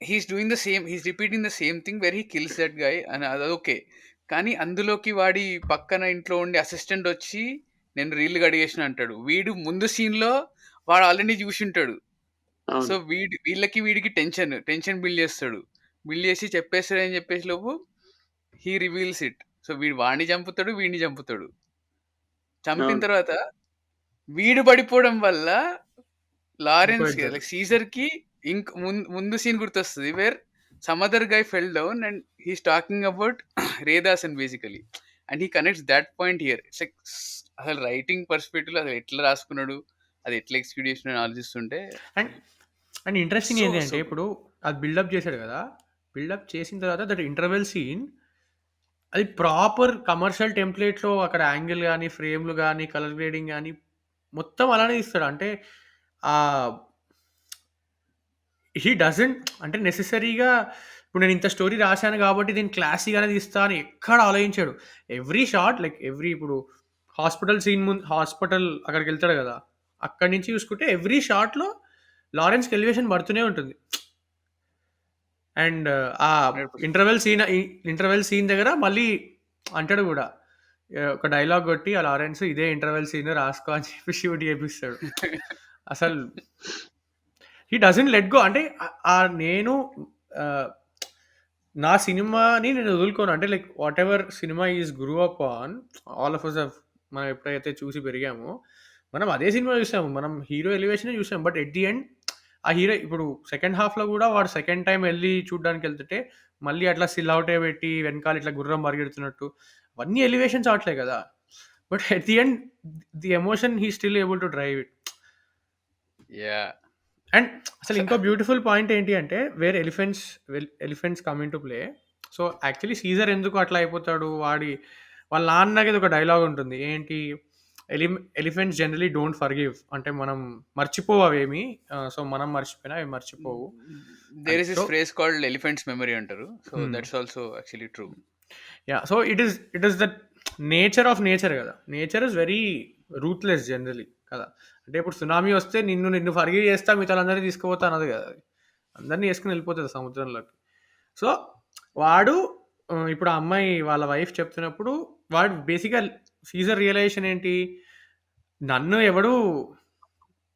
He's doing the same, he's repeating the same thing where he kills that guy అని. అది ఓకే, కానీ అందులోకి వాడి పక్కన ఇంట్లో ఉండి అసిస్టెంట్ వచ్చి నేను రీల్ గడిగేసిన అంటాడు. వీడు ముందు సీన్ లో వాడు ఆల్రెడీ చూసి ఉంటాడు. సో వీడికి టెన్షన్ బిల్డ్ చేస్తాడు. బిల్డ్ చేసి చెప్పేస్తాడు అని చెప్పేసి లోపు హీ రివీల్స్ ఇట్. సో వాడిని చంపుతాడు, వీడిని చంపుతాడు. చంపిన తర్వాత వీడు పడిపోవడం వల్ల లారెన్స్ లైక్ సీజర్ కి ముందు సీన్ గుర్తొస్తుంది where some other guy fell down and he's talking about రేదాసన్ basically and he connects that point here. It's like అసలు రైటింగ్ పర్స్పెక్టివ్ లో అసలు ఎట్లా రాసుకున్నాడు, అది ఎట్లా ఎక్స్క్యూట్ చేసిన ఆలోచిస్తుంటే. అండ్ ఇంట్రెస్టింగ్ ఏంటి అంటే ఇప్పుడు అది బిల్డప్ చేశాడు కదా, బిల్డప్ చేసిన తర్వాత దట్ ఇంటర్వెల్ సీన్ అది ప్రాపర్ కమర్షియల్ టెంప్లెట్లో అక్కడ యాంగిల్ కానీ, ఫ్రేమ్లు కానీ, కలర్ గ్రేడింగ్ కానీ మొత్తం అలానే ఇస్తాడు. అంటే హీ డజంట్ అంటే నెసెసరీగా ఇప్పుడు నేను ఇంత స్టోరీ రాశాను కాబట్టి దీన్ని క్లాసీగానే తీస్తా అని ఎక్కడ ఆలోచించాడు. ఎవ్రీ షాట్ లైక్ ఇప్పుడు హాస్పిటల్ సీన్ ముందు హాస్పిటల్ అక్కడికి వెళ్తాడు కదా, అక్కడి నుంచి చూసుకుంటే ఎవ్రీ షాట్లో లారెన్స్కి ఎలివేషన్ పడుతూనే ఉంటుంది. అండ్ ఆ ఇంటర్వెల్ సీన్ దగ్గర మళ్ళీ అంటాడు కూడా, ఒక డైలాగ్ కొట్టి ఆ లారెన్స్ ఇదే ఇంటర్వెల్ సీన్ రాసుకో అని చెప్పి షూట్ చేపిస్తాడు. అసలు హీ డజంట్ లెట్ గో. అంటే నేను నా సినిమాని నేను వదులుకోను. అంటే like whatever cinema is grew up on, all of us మనం ఎప్పుడైతే చూసి పెరిగామో మనం అదే సినిమా చూసాము, మనం హీరో ఎలివేషన్ చూసాము. బట్ ఎట్ ది ఎండ్ ఆ హీరో ఇప్పుడు సెకండ్ హాఫ్లో కూడా వాడు సెకండ్ టైం వెళ్ళి చూడడానికి వెళ్తుంటే మళ్ళీ అట్లా సిల్ అవుటే పెట్టి వెనకాల ఇట్లా గుర్రం పరిగెడుతున్నట్టు అవన్నీ ఎలివేషన్స్ అవట్లే కదా. But at the end the emotion he still able to drive it. And అసలు ఇంకో బ్యూటిఫుల్ పాయింట్ ఏంటి అంటే where elephants come into play. So actually Caesar ఎందుకు అట్లా అయిపోతాడు, వాళ్ళ నాన్నకి ఒక డైలాగ్ ఉంటుంది ఏంటి, ఎలిఫెంట్స్ జనరలీ డోంట్ ఫర్గివ్, అంటే మనం మర్చిపోవు అవేమి, సో మనం మర్చిపోయినా అవి మర్చిపోవు. There is this phrase called elephants memory అంటారు. So that's also actually true. Yeah, so it is the nature of nature కదా. Nature is very ruthless generally కదా. అంటే ఇప్పుడు సునామీ వస్తే నిన్ను ఫర్గివ్ చేస్తా, మిగతా అందరినీ తీసుకుపోతా అన్నది కదా, అందరినీ వేసుకుని వెళ్ళిపోతుంది సముద్రంలోకి. సో వాడు ఇప్పుడు ఆ అమ్మాయి వాళ్ళ వైఫ్ చెప్తున్నప్పుడు వాడు బేసిక్గా సీజర్ రియలైజేషన్ ఏంటి, నన్ను ఎవడు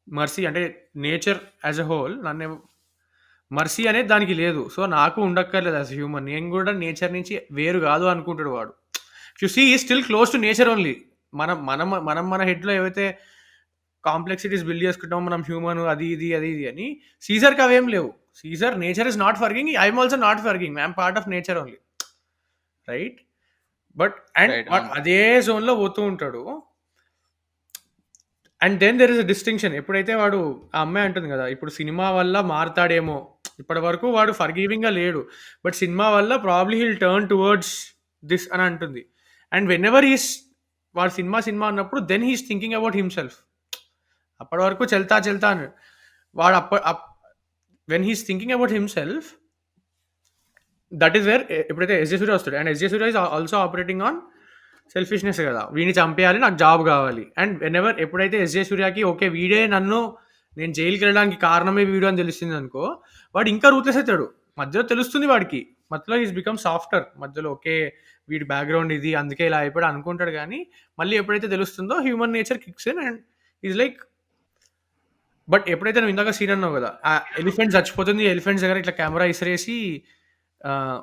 మర్సీ అంటే నేచర్ యాజ్ అ హోల్ నన్ను మర్సీ అనేది దానికి లేదు, సో నాకు ఉండక్కర్లేదు యాజ్ హ్యూమన్, నేను కూడా నేచర్ నుంచి వేరు కాదు అనుకుంటాడు వాడు. యు సీ ఈ still close to nature only. మనం మన హెడ్లో ఏవైతే కాంప్లెక్సిటీస్ బిల్డ్ చేసుకుంటాం మనం హ్యూమన్ అది ఇది అది ఇది అని. సీజర్కి అవేం లేవు. Caesar nature is not forgiving, I'm also not forgiving, I'm part of nature only, right? But and right. వాడు అవును. అదే జోన్లో పోతూ ఉంటాడు. And then there is a distinction. ఎప్పుడైతే వాడు, ఆ అమ్మాయి అంటుంది కదా ఇప్పుడు సినిమా వల్ల మారుతాడేమో, ఇప్పటి వరకు వాడు ఫర్గివింగ్గా లేడు, బట్ సినిమా వల్ల probably he'll turn towards this అని అంటుంది. అండ్ వెన్ ఎవర్ హీస్, వాడు సినిమా సినిమా అన్నప్పుడు then he's thinking about himself. అప్పటి వరకు చెల్తా చెల్తా అని వాడు when he's thinking about himself, that is where ఎప్పుడైతే ఎస్జే సూర్య వస్తాడు. And S J Suryah is also operating on selfishness కదా, వీడిని చంపేయాలి, నాకు జాబ్ కావాలి. అండ్ వెన్ ఎవర్ ఎప్పుడైతే ఎస్జే సూర్యకి ఓకే వీడే నన్ను, నేను జైలుకి వెళ్ళడానికి కారణమే వీడు అని తెలిసింది అనుకో, వాడు ఇంకా రూత్లెస్ అవుతాడు. మధ్యలో తెలుస్తుంది వాడికి, మధ్యలో ఈజ్ బికమ్ సాఫ్టర్, మధ్యలో ఓకే వీడి బ్యాక్గ్రౌండ్ ఇది అందుకే ఇలా అయిపోయాడు అనుకుంటాడు. కానీ మళ్ళీ ఎప్పుడైతే తెలుస్తుందో human nature kicks in and is like. But ఎప్పుడైతే నువ్వు ఇందాక సీన్ అన్నావు కదా, ఆ ఎలిఫెంట్ చచ్చిపోతుంది, ఎలిఫెంట్స్ దగ్గర ఇట్లా కెమెరా ఇసిరేసి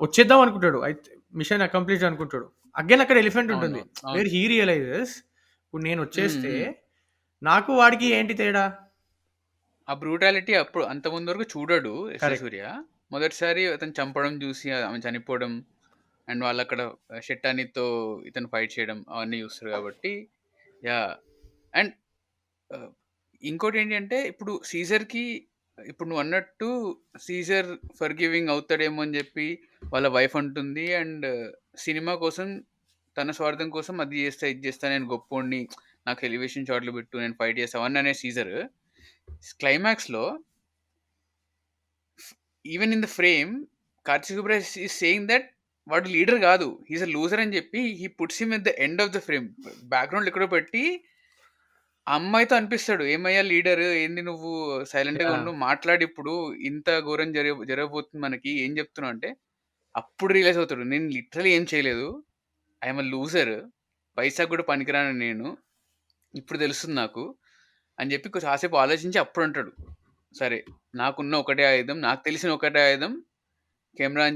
వచ్చేద్దాం అనుకుంటాడు, అయితే మిషన్ అకంప్లీట్ అనుకుంటాడు. అగైన్ అక్కడ ఎలిఫెంట్ ఉంటుంది, అవునవును. అవును. వేర్ హీ రియలైజెస్ ఇప్పుడు నేను హ్మ్. వచ్చేస్తే హ్మ్. నాకు వాడికి ఏంటి తేడా. ఆ బ్రూటాలిటీ అప్పుడు అంతకుముందు వరకు చూడడు ఎస్‌జే కరెక్ట్. సూర్య. మొదటిసారి అతను చంపడం చూసి ఆమె చనిపోవడం అండ్ వాళ్ళక్కడ షెట్టానితో ఇతను ఫైట్ చేయడం అవన్నీ చూస్తారు కాబట్టి యాహ్! అండ్ ఆహ్, ఇంకోటేంటంటే ఇప్పుడు సీజర్‌కి ఇప్పుడు నువ్వన్నట్టు సీజర్ ఫర్‌గివింగ్ అవుతాడేమో అని చెప్పి వాళ్ళ వైఫ్ అంటుంది. అండ్ సినిమా కోసం తన స్వార్థం కోసం అది చేస్తా, ఇది చేస్తా, నేను గొప్పోడిని, నాకు ఎలివేషన్ షాట్లు పెట్టు, నేను ఫైట్ చేస్తా అవన్నీ అనే సీజర్ క్లైమాక్స్‌లో even in the frame Karthik Subbaraj is saying that వాడు లీడర్ కాదు, హీస్ అ లూజర్ అని చెప్పి he puts him at the end of the frame. బ్యాక్‌గ్రౌండ్‌లో ఎక్కడో పెట్టి ఆ అమ్మాయితో అనిపిస్తాడు, "ఏమయ్యా లీడర్, ఏంది నువ్వు సైలెంట్‌గా యా. ఉండు, మాట్లాడు ఇప్పుడు, ఇంత ఘోరం జరగబోతుంది మనకి, ఏం చెప్తున్నావు" అంటే అప్పుడు రియలైజ్ అవుతాడు, నేను లిటరల్లీ ఏం చేయలేదు, ఐ యామ్ ఎ లూజర్, పైసాకి కూడా పనికిరాను నేను, ఇప్పుడు తెలుస్తుంది నాకు అని చెప్పి కొంచెం కాసేపు ఆలోచించి అప్పుడు అంటాడు, సరే నాకున్న ఒకటే ఆయుధం, నాకు తెలిసిన ఒకటే ఆయుధం కెమెరా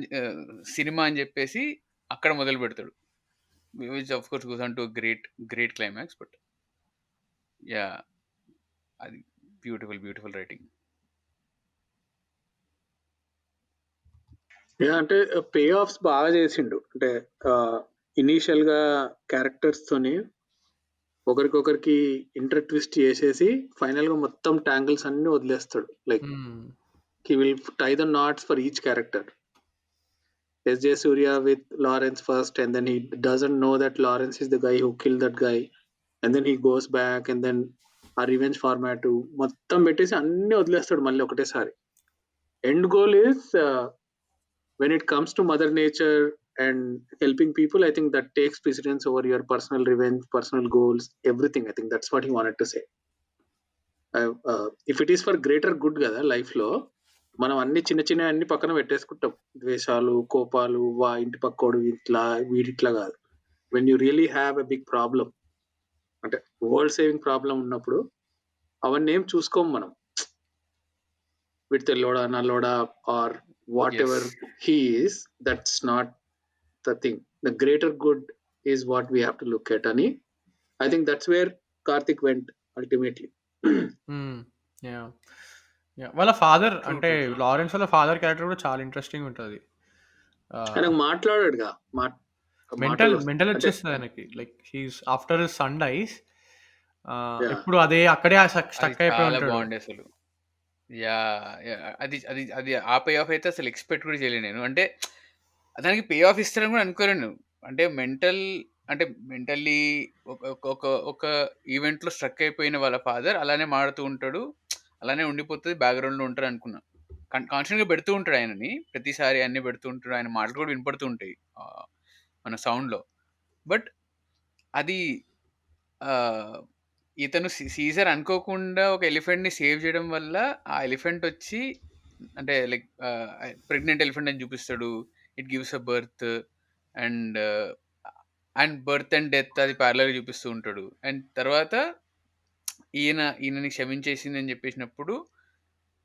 సినిమా అని చెప్పేసి అక్కడ మొదలు పెడతాడు. Which of course goes on to great great climax. But yeah, అది బ్యూటిఫుల్ బ్యూటిఫుల్ రైటింగ్. అంటే పే ఆఫ్స్ బాగా చేసిండు. అంటే ఇనీషియల్ గా క్యారెక్టర్స్ తోని ఒకరికొకరికి ఇంటర్ ట్విస్ట్ చేసేసి ఫైనల్ గా మొత్తం ట్యాంగిల్స్ అన్ని వదిలేస్తాడు. Like he will tie the knots for each character. SJ Suryah with Lawrence first, and then he doesn't know that Lawrence is the guy who killed that guy, and then he goes back, and then ఆ revenge format మొత్తం పెట్టేసి అన్ని వదిలేస్తాడు మళ్ళీ ఒకటేసారి. End goal is when it comes to mother nature and helping people, I think that takes precedence over your personal revenge, personal goals, everything. I think that's what he wanted to say. If it is for greater good కదా life లో, మనం అన్ని చిన్న చిన్న అన్ని పక్కన పెట్టేసుకుంటాం, ద్వేషాలు, కోపాలు, ఇంటి పక్కోడు ఇట్లా వీడిట్లా కాదు. When you really have a big problem, అంటే వరల్డ్ సేవింగ్ ప్రాబ్లం ఉన్నప్పుడు అవన్నీ ఏం చూసుకోం మనం. వీడు తెల్లోడా నల్లోడా or whatever he is, that's not the thing. The greater good is what we have to look at అని. I think that's where Karthik went ultimately. వాళ్ళ ఫాదర్ అంటే లారెన్స్ వాళ్ళ ఫాదర్ క్యారెక్టర్ కూడా చాలా ఇంట్రెస్టింగ్ ఉంటుంది. ఆయనకు మాట్లాడాడుగా, మెంటల్ వచ్చేస్తుంది ఆయనకి, like he's after his son dice ఎప్పుడు అదే అక్కడే స్టక్ అయిపోయి చాలా ఉంటాడు. బాగుండే అసలు. యా, అది అది అది ఆ పే ఆఫ్ అయితే అసలు ఎక్స్పెక్ట్ కూడా చేయలేను నేను. అంటే దానికి పే ఆఫ్ ఇస్తారని కూడా అనుకోలేను. అంటే మెంటల్లీ ఒక ఈవెంట్లో స్ట్రక్ అయిపోయిన వాళ్ళ ఫాదర్ అలానే మాడుతూ ఉంటాడు, అలానే ఉండిపోతుంది, బ్యాక్గ్రౌండ్లో ఉంటారు అనుకున్నా. కాన్స్టెంట్గా పెడుతూ ఉంటాడు ఆయనని, ప్రతిసారి అన్ని పెడుతూ ఉంటాడు, ఆయన మాటలు కూడా వినపడుతూ ఉంటాయి మన సౌండ్లో. బట్ అది ఇతను సీజర్ అనుకోకుండా ఒక ఎలిఫెంట్ని సేవ్ చేయడం వల్ల ఆ ఎలిఫెంట్ వచ్చి, అంటే లైక్ ప్రెగ్నెంట్ ఎలిఫెంట్ అని చూపిస్తాడు, it gives a birth and and birth and death అది ప్యారలల్గా చూపిస్తూ ఉంటాడు. అండ్ తర్వాత ఈయనని క్షమించేసింది అని చెప్పేసినప్పుడు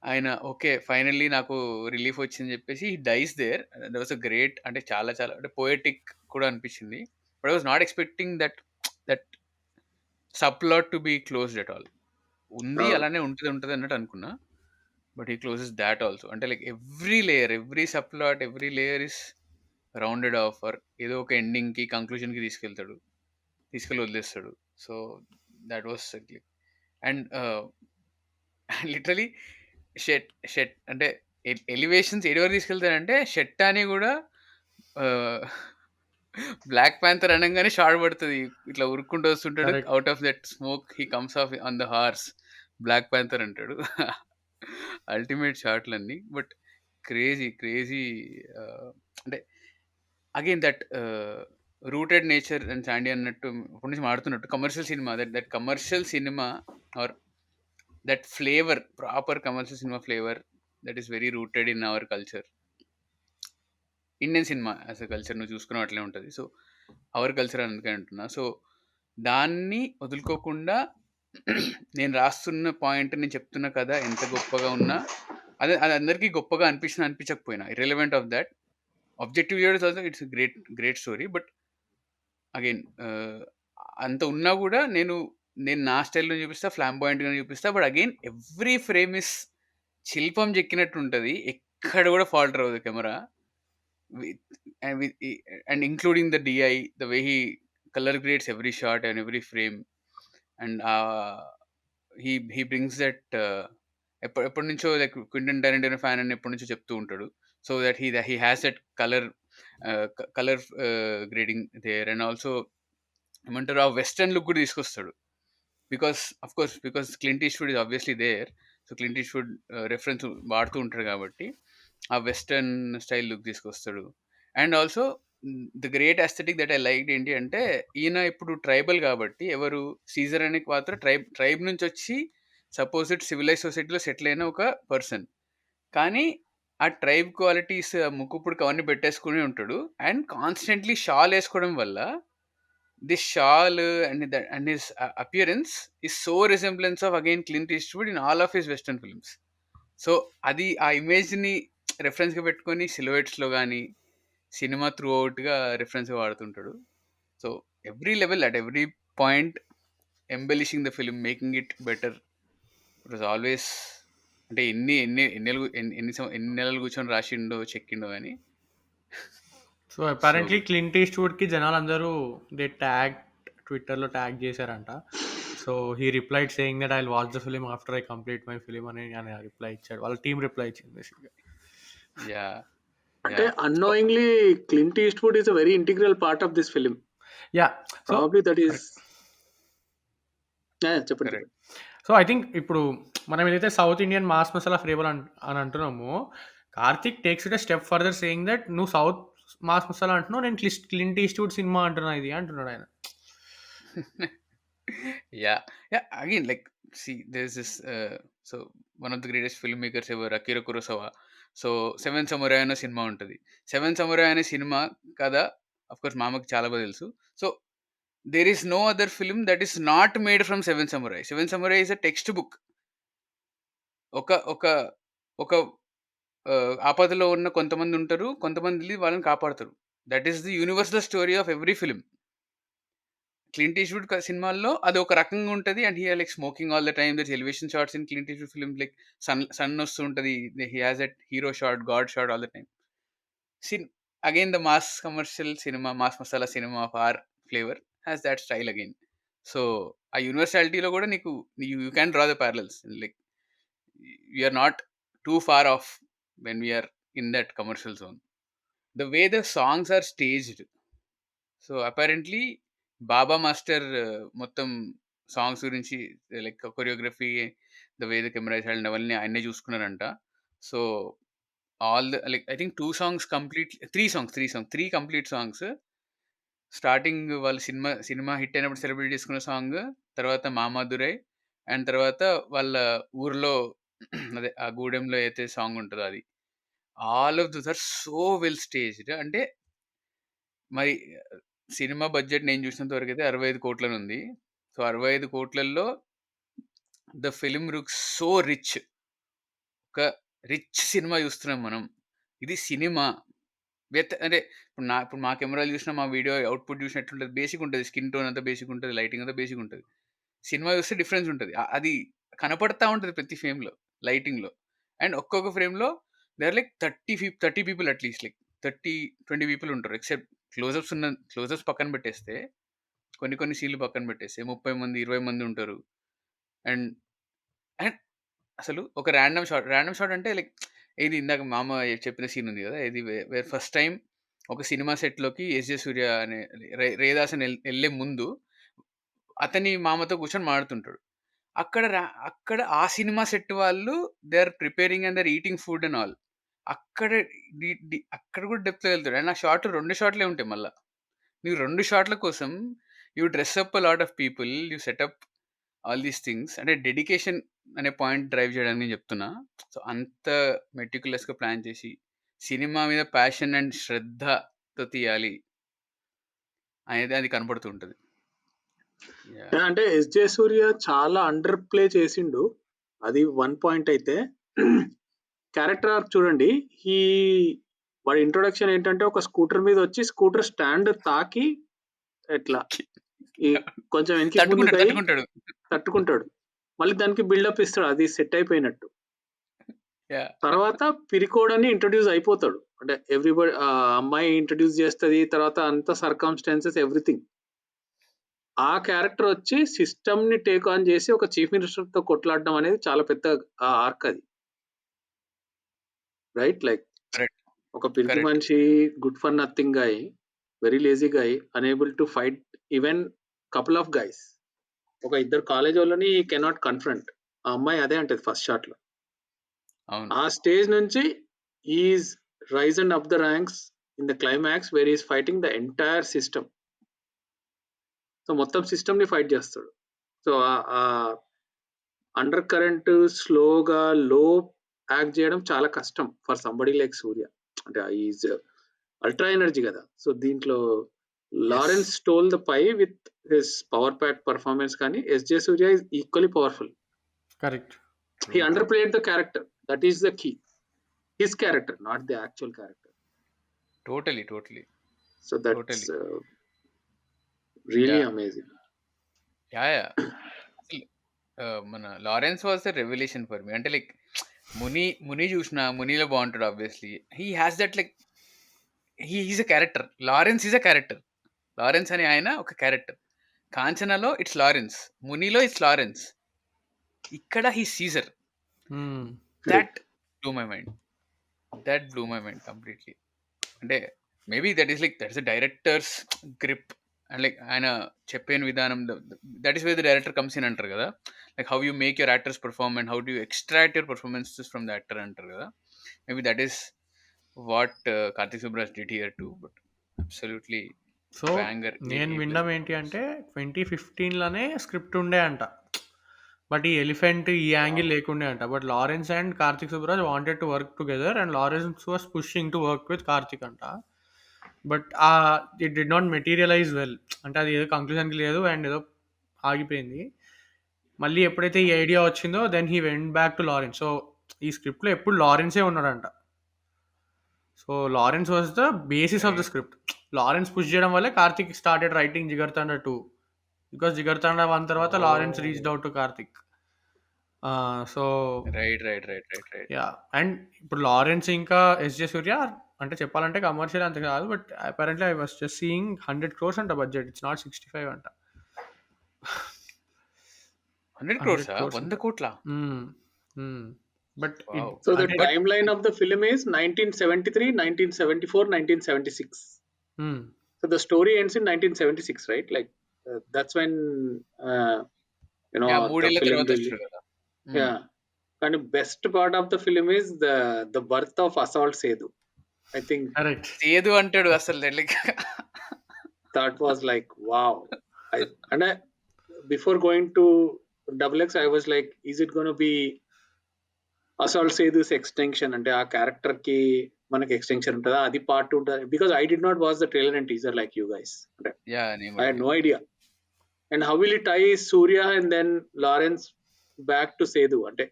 ఆయన ఓకే ఫైనల్లీ నాకు రిలీఫ్ వచ్చిందని చెప్పేసి he dies there. That was a great, అంటే చాలా చాలా అంటే పోయటిక్ కూడా అనిపించింది. But I was not expecting that subplot to be closed at all. ఉంది అలానే ఉంటది అన్నట్టు అనుకున్నా. But he closes that also. అంటే like every layer, every sub plot, every layer is rounded off or ఏదో ఒక ఎండింగ్‌కి, కంక్లూజన్‌కి తీసుకెళ్తాడు. తీసుకెళ్ళి వదిలేస్తాడు. So thought was and literally షెట్ అంటే ఎలివేషన్స్ ఏడి వరకు తీసుకెళ్తాడంటే షెట్ అని కూడా బ్లాక్ ప్యాంథర్ అనంగానే షార్ట్ పడుతుంది. ఇట్లా ఉరుక్కుంటూ వస్తుంటాడు. Correct. Out of that smoke he comes off on the horse. Black panther అంటాడు. అల్టిమేట్ షాట్లన్నీ. బట్ క్రేజీ అంటే again that rooted nature and శాండీ అన్నట్టు ఇప్పటి నుంచి మాడుతున్నట్టు commercial cinema that commercial cinema or that flavour, proper commercial cinema flavour that is very rooted in our culture. Indian cinema as a culture నువ్వు చూసుకున్న అట్లే ఉంటుంది. సో అవర్ కల్చర్ అందుకే అంటున్నా. సో దాన్ని వదులుకోకుండా నేను రాస్తున్న పాయింట్, నేను చెప్తున్న కథ ఎంత గొప్పగా ఉన్నా అది అది అందరికీ గొప్పగా అనిపించకపోయినా irrelevant of that objective also it's great story. But again అంత ఉన్నా కూడా నేను నా స్టైల్లో చూపిస్తా, ఫ్లాంబాయింట్గా చూపిస్తా. But again every frame is శిల్పం చెక్కినట్టు ఉంటుంది. ఎక్కడ కూడా ఫాల్ట్ రాదు camera. And including the DI, the way he color grades every shot and every frame, and he brings that ఎప్పటి నుంచో లైక్ క్వింటన్ టారెంటినో ఫ్యాన్ అని ఎప్పటి నుంచో చెప్తూ ఉంటాడు. So that he has that colour grading there. And also ఏమంటారు, ఆ western look కూడా తీసుకొస్తాడు. Because Clint Eastwood is obviously there. So Clint Eastwood reference వాడుతూ ఉంటాడు కాబట్టి ఆ వెస్టర్న్ స్టైల్ లుక్ తీసుకొస్తాడు. And also the great aesthetic that I like ఏంటి అంటే, ఈయన ఇప్పుడు ట్రైబల్ కాబట్టి, ఎవరు సీజర్ అనే పాత్ర ట్రైబ్ నుంచి వచ్చి సపోజిట్ సివిలైజ్ సొసైటీలో సెటిల్ అయిన ఒక పర్సన్. కానీ ఆ ట్రైబ్ క్వాలిటీస్ ముక్కుపుడికి అవన్నీ పెట్టేసుకుని ఉంటాడు. అండ్ కాన్స్టెంట్లీ షాల్ వేసుకోవడం వల్ల this shawl and his appearance is so resemblance of again Clint Eastwood in all of his western films. So అది ఆ ఇమేజ్ని రెఫరెన్స్గా పెట్టుకొని సిలువెట్స్లో కానీ సినిమా త్రూ అవుట్గా రెఫరెన్స్గా వాడుతుంటాడు. So every level at every point embellishing the film, making it better. It was always అంటే ఎన్ని ఎన్ని ఎన్ని నెలలు కూర్చొని రాసిండో చెక్కిండో కానీ. సో అపారెంట్లీ క్లింట్ ఈస్ట్వుడ్కి జనాలందరూ ట్విట్టర్లో ట్యాగ్ చేశారంట. So he replied saying that I will watch the film after I complete my film అని రిప్లై ఇచ్చాడు. వాళ్ళ టీం రిప్లై ఇచ్చింది బేసిక్గా. యా అంటే unknowingly Clint Eastwood is a very integral part of this film. Yeah. So Probably that is చెప్పండి. correct. So I think ఇప్పుడు మనం ఏదైతే South Indian mass masala flavour అని అంటున్నామో, Karthik takes it step further saying that నువ్వు South mass masala అంటున్నావు, నేను Clint Eastwood cinema అంటున్నా ఇది అంటున్నాడు ఆయన. Yeah again, like see there's this so one of the greatest filmmakers ever, Akira Kurosawa. So 7 Samurai అనే సినిమా ఉంటుంది. 7 Samurai అనే సినిమా కదా అఫ్ కోర్స్ మామకి చాలా బాగా తెలుసు. So there is no other film that is not made from 7 Samurai. 7 Samurai is a textbook. ఒక ఒక ఒక ఆపదలో ఉన్న కొంతమంది ఉంటారు, కొంతమంది వాళ్ళని కాపాడతారు. That is the universal story of every film. Clint Eastwood సినిమాల్లో అది ఒక రకంగా ఉంటుంది. And he like smoking all the time. That's elevation shots in Clint Eastwood film, like sun వస్తుంటుంది. He has that hero shot, god shot all the time. Again the mass commercial cinema, mass masala cinema of our flavour has that style again. So ఆ యూనివర్సాలిటీలో కూడా నీకు you can draw the parallels. Like we're not too far off when we're in that commercial zone. The way the songs are staged. So apparently Baba master మొత్తం songs గురించి, like choreography, the way the camera hand అవన్నీ ఆయనే చూసుకున్నారంట. So all the like I think 2 songs complete, 3 complete songs. Starting వాళ్ళు cinema hit అయినప్పుడు celebrate చేసుకున్న song, తర్వాత Mamadurai, and తర్వాత వాళ్ళ ఊర్లో అదే ఆ గూడెంలో అయితే సాంగ్ ఉంటుందో అది. All of those are so well staged. అంటే మరి సినిమా బడ్జెట్ నేను చూసినంత వరకు అయితే 65 కోట్లని ఉంది. సో 65 కోట్లలో the film looks so rich. ఒక రిచ్ సినిమా చూస్తున్నాం మనం. ఇది సినిమా అంటే ఇప్పుడు మా కెమెరాలు చూసినా, మా వీడియో అవుట్పుట్ చూసినట్టుంటుంది. బేసిక్ ఉంటుంది, స్కిన్ టోన్ అంతా బేసిక్ ఉంటుంది, లైటింగ్ అంతా బేసిక్ ఉంటుంది. సినిమా చూస్తే డిఫరెన్స్ ఉంటుంది. అది కనపడతా ఉంటుంది ప్రతి ఫ్రేమ్లో, లైటింగ్లో. అండ్ ఒక్కొక్క ఫ్రేమ్లో they are like 30 people at least, like 20 people ఉంటారు. ఎక్సెప్ట్ క్లోజప్స్ పక్కన పెట్టేస్తే, కొన్ని సీన్లు పక్కన పెట్టేస్తే 30 మంది 20 మంది ఉంటారు. అండ్ అండ్ అసలు ఒక ర్యాండమ్ షాట్ అంటే లైక్ ఇది ఇందాక మామ చెప్పిన సీన్ ఉంది కదా, ఇది వేర్ ఫస్ట్ టైం ఒక సినిమా సెట్లోకి ఎస్జే సూర్య అనే రేదాసన్ వెళ్ళే ముందు అతని మామతో కూర్చొని మాడుతుంటాడు. అక్కడ ఆ సినిమా సెట్ వాళ్ళు they are preparing and they are eating food and all. అక్కడ అక్కడ కూడా డెప్త్లో వెళ్తాడు. అండ్ ఆ షార్ట్ 2 షాట్లే ఉంటాయి. మళ్ళీ నువ్వు 2 షాట్ల కోసం you dress up a lot of people, you setup all these things. అంటే డెడికేషన్ అనే పాయింట్ డ్రైవ్ చేయడానికి నేను చెప్తున్నా. సో అంత మెటిక్యులస్గా ప్లాన్ చేసి సినిమా మీద ప్యాషన్ అండ్ శ్రద్ధతో తీయాలి అనేది అది కనపడుతూ ఉంటుంది. అంటే ఎస్జే సూర్య చాలా అండర్ ప్లే చేసిండు, అది 1 పాయింట్. అయితే క్యారెక్టర్ ఆర్క్ చూడండి, వాడి ఇంట్రొడక్షన్ ఏంటంటే ఒక స్కూటర్ మీద వచ్చి స్కూటర్ స్టాండ్ తాకి ఎట్లా ఈ కొంచెం వెనక్కి ముందుకు అయ్యి తట్టుకుంటాడు, మళ్ళీ దానికి బిల్డప్ ఇస్తాడు, అది సెట్ అయిపోయినట్టు. తర్వాత పిరికోడని ఇంట్రొడ్యూస్ అయిపోతాడు, అంటే ఎవ్రీబడి అమ్మాయి ఇంట్రొడ్యూస్ చేస్తుంది, తర్వాత అంత సర్కమ్స్టాన్సెస్ ఎవ్రీథింగ్. ఆ క్యారెక్టర్ వచ్చి సిస్టమ్ ని టేక్ ఆన్ చేసి ఒక చీఫ్ మినిస్టర్ తో కొట్లాడడం అనేది చాలా పెద్ద ఆర్క్ అది, రైట్? లైక్ ఒక పిరికి మనిషి, good for nothing guy, very lazy guy, unable to fight even couple of guys. ఒక ఇద్దరు కాలేజ్ వాళ్ళని కెనాట్ కన్ఫ్రంట్. ఆ అమ్మాయి అదే అంటది ఫస్ట్ షాట్ లో. ఆ స్టేజ్ నుంచి his rise and up the ranks in the climax where he's fighting the entire system. So మొత్తం సిస్టమ్ ని ఫైట్ చేస్తాడు. సో ఆ అండర్ కరెంట్ స్లోగా లో యాక్ట్ చేయడం చాలా కష్టం ఫర్ సంబడి లైక్ సూర్య. అంటే ఈజ్ అల్ట్రా ఎనర్జీ కదా. సో దీంట్లో Lawrence stole the pie with his power pack performance, కానీ SJ Surya is equally powerful. Correct. He underplayed the character. That is the key. His character, not the actual character. Totally. So that's really amazing. Yeah. మన Lawrence was the revolution for me. అంటే like Muni చూసిన మునిలో బాగుంటాడు obviously. He has that like he is a character. Lawrence is a character. Lawrence అనే ఆయన ఒక character. కాంచనాలో it's Lawrence, మునిలో ఇట్స్ లారెన్స్, ఇక్కడ he Caesar. That blew my mind completely. అంటే maybe that is the director's grip and like ఆయన చెప్పిన విధానం, that is where the director comes in అంటారు కదా. Like how you make your actors perform and how do you extract your performances from the actor అంటారు కదా. Maybe that is what Karthik Subbaraj did here to. But absolutely so నేను వినడం ఏంటి అంటే 2015లోనే script ఉండే అంట, బట్ ఈ ఎలిఫెంట్ ఈ యాంగిల్ లేకుండే అంట. But Lawrence and Karthik Subbaraj wanted to work together and Lawrence was pushing to work with Karthik అంట. But it did not materialise well. అంటే అది ఏదో కంక్లూజన్కి లేదు అండ్ ఏదో ఆగిపోయింది. మళ్ళీ ఎప్పుడైతే ఈ ఐడియా వచ్చిందో then he went back to Lawrence. So ఈ స్క్రిప్ట్లో ఎప్పుడు లారెన్సే ఉన్నాడంట. So Lawrence was the basis of the script. Lawrence push చేయడం వల్లే Karthik started writing Jigarthanda 2, because Jigarthanda 1 తర్వాత Lawrence reached out to Karthik. So right. Yeah. And ఇప్పుడు లారెన్స్ ఇంకా ఎస్జే సూర్య అంటే చెప్పాలంటే కమర్షియల్ అంత కాదు, but apparently I was just seeing 100 crores అంట బడ్జెట్. ఇట్స్ నాట్ 65 అంట. 100 crores 100 కోట్ల. But so the timeline of the film is 1973, 1974, 1976. So the story ends in 1976, right? Like that's when the film really, yeah. And the best part of the film is the birth of Assault Sedu. I think correct. Sedu antadu asalu like that was like wow. Before going to DOUBLEX I was like, is it going to be Assault Sedu's extension? అంటే ఆ character కి మనకి extension ఉంటుందా, అది part ఉంటుంది? Because I did not watch the trailer and teaser like you guys. అంటే I had no idea. And how will it tie Surya and then Lawrence back to Sethu? అంటే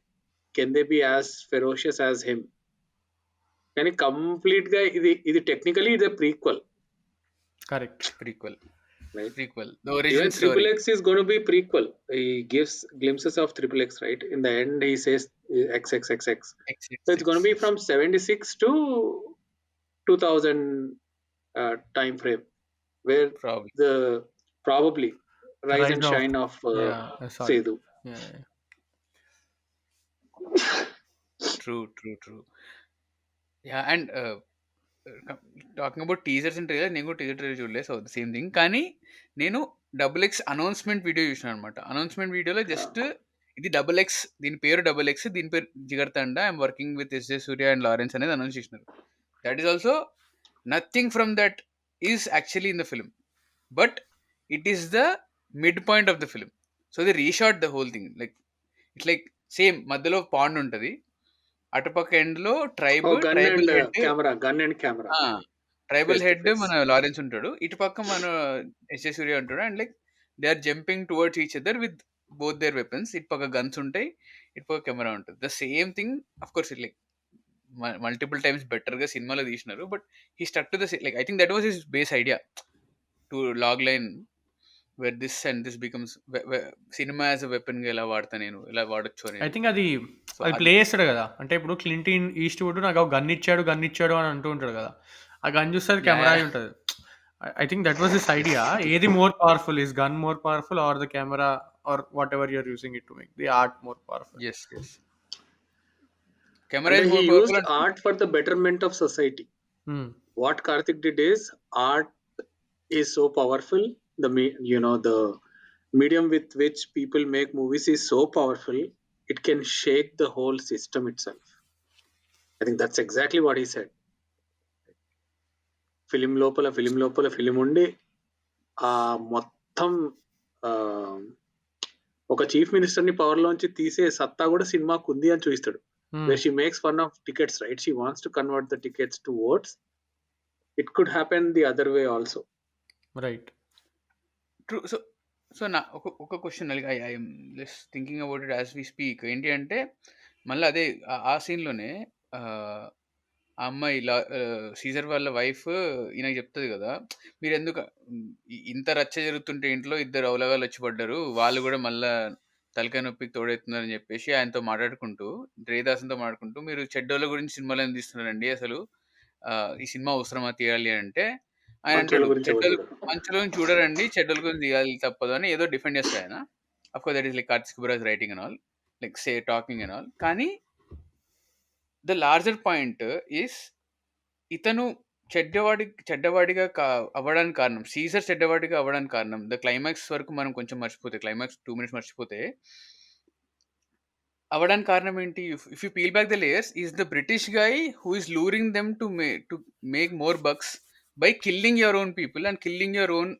can they be as ferocious as him? కానీ complete గా ఇది technically ఇది prequel. Correct, prequel. right? Prequel, the origin Even Triple story. X is going to be prequel. He gives glimpses of Triple X, right? In the end, he says XXXX. ఎక్స్ So ఎక్స్ it's going ఎక్స్ to be ఎక్స్. from 76 to 2000 time frame, where probably. the probably rise and rise of shine of sorry Sedu. True true true. Yeah, and talking about teasers and trailer, నేను కూడా teaser trailer చూడలేదు, so same thing. కానీ నేను double X announcement video చూసాను అనమాట. Announcement వీడియోలో just ఇది double X, దీని పేరు డబుల్ ఎక్స్, దీని పేరు Jigarthanda, I'm working with SJ Surya and Lawrence అనేది అనౌన్స్ చేసినారు. That is also nothing from that is actually in the film, but it is the mid point of the film. So they reshot the whole thing, like it's like same మధ్యలో pond ఉంటుంది, అటుపక్క end లో Oh, tribal head, gun and camera, tribal face to head face. మన Lawrence ఉంటాడు, ఇటుపక్క మన SA Surya ఉంటాడు. And like they are jumping towards each other with both their weapons. ఇటుపక్క గన్స్ ఉంటాయి, ఇటుపక్క కెమెరా ఉంటుంది. The same thing of course like multiple times better గా సినిమాలో తీసినారు, but he stuck to the like I think that was his base idea to log line where this and this becomes cinema as a weapon గా ఎలా వాడతా, నేను ఎలా వాడొచ్చు I అనేది. థింక్ అది సో అది అది ప్లే చేస్తాడు కదా. అంటే ఇప్పుడు క్లింటిన్ ఈస్ట్వుడ్ నాకు గన్ ఇచ్చాడు అని అంటూ ఉంటాడు కదా. ఆ గన్ చూస్తే అది కెమెరా అయి ఉంటుంది. I think that was his idea. ఏది more powerful, is gun more powerful or the camera or whatever you're using it to make the art more powerful. Yes yes, camera And is he more used powerful. art for the betterment of society. What Karthik did is, art is so powerful. The medium with which people make movies is so powerful. It can shake the whole system itself. I think that's exactly what he said. Film లోపల film ఉండి ఆ మొత్తం ఒక chief minister ని power లోంచి తీసే సత్తా కూడా సినిమాకు ఉంది అని చూపిస్తాడు. Where she makes fun of tickets, right? She wants to convert the tickets to votes. It could happen the other way also. Right. True. So నా ఒక question, I'm just thinking about it as we speak. ఏంటి అంటే మళ్ళీ అదే ఆ సీన్లోనే ఆ అమ్మాయి Caesar వాళ్ళ వైఫ్ ఈయనకి చెప్తుంది కదా, మీరు ఎందుకు ఇంత రచ్చ జరుగుతుంటే ఇంట్లో ఇద్దరు అవలగాలు వచ్చి పడ్డారు, వాళ్ళు కూడా మళ్ళా తలకాయ నొప్పికి తోడెత్తున్నారని చెప్పేసి ఆయనతో మాట్లాడుకుంటూ, రేదాసంతో మాట్లాడుకుంటూ, మీరు చెడ్డోళ్ళ గురించి సినిమాలు ఎందుకు తీస్తున్నారండి, అసలు ఈ సినిమా అవసరమా తీయాలి అంటే, ఆయన మంచోళ్ళ అంటాడు గురించి ఎవరు చెడ్డోళ్ళు చూడరు. మంచులను చూడరండి, చెడ్డోళ్ళ గురించి తీయాలి తప్పదు అని ఏదో డిఫెండ్ చేస్తాడు ఆయన. Of course that is like Karthik Subbaraj writing and all, like say talking and all. కానీ ద లార్జర్ పాయింట్ ఈస్, ఇతను చెడ్డవాడిగా అవ్వడానికి కారణం, సీజర్ చెడ్డవాడిగా అవ్వడానికి కారణం, ద క్లైమాక్స్ వరకు మనం కొంచెం మర్చిపోతే, క్లైమాక్స్ 2 minutes మర్చిపోతే, అవ్వడానికి కారణం ఏంటి? If you peel back the layers, is the British guy who is luring them to make more bucks by killing your own people and killing your own,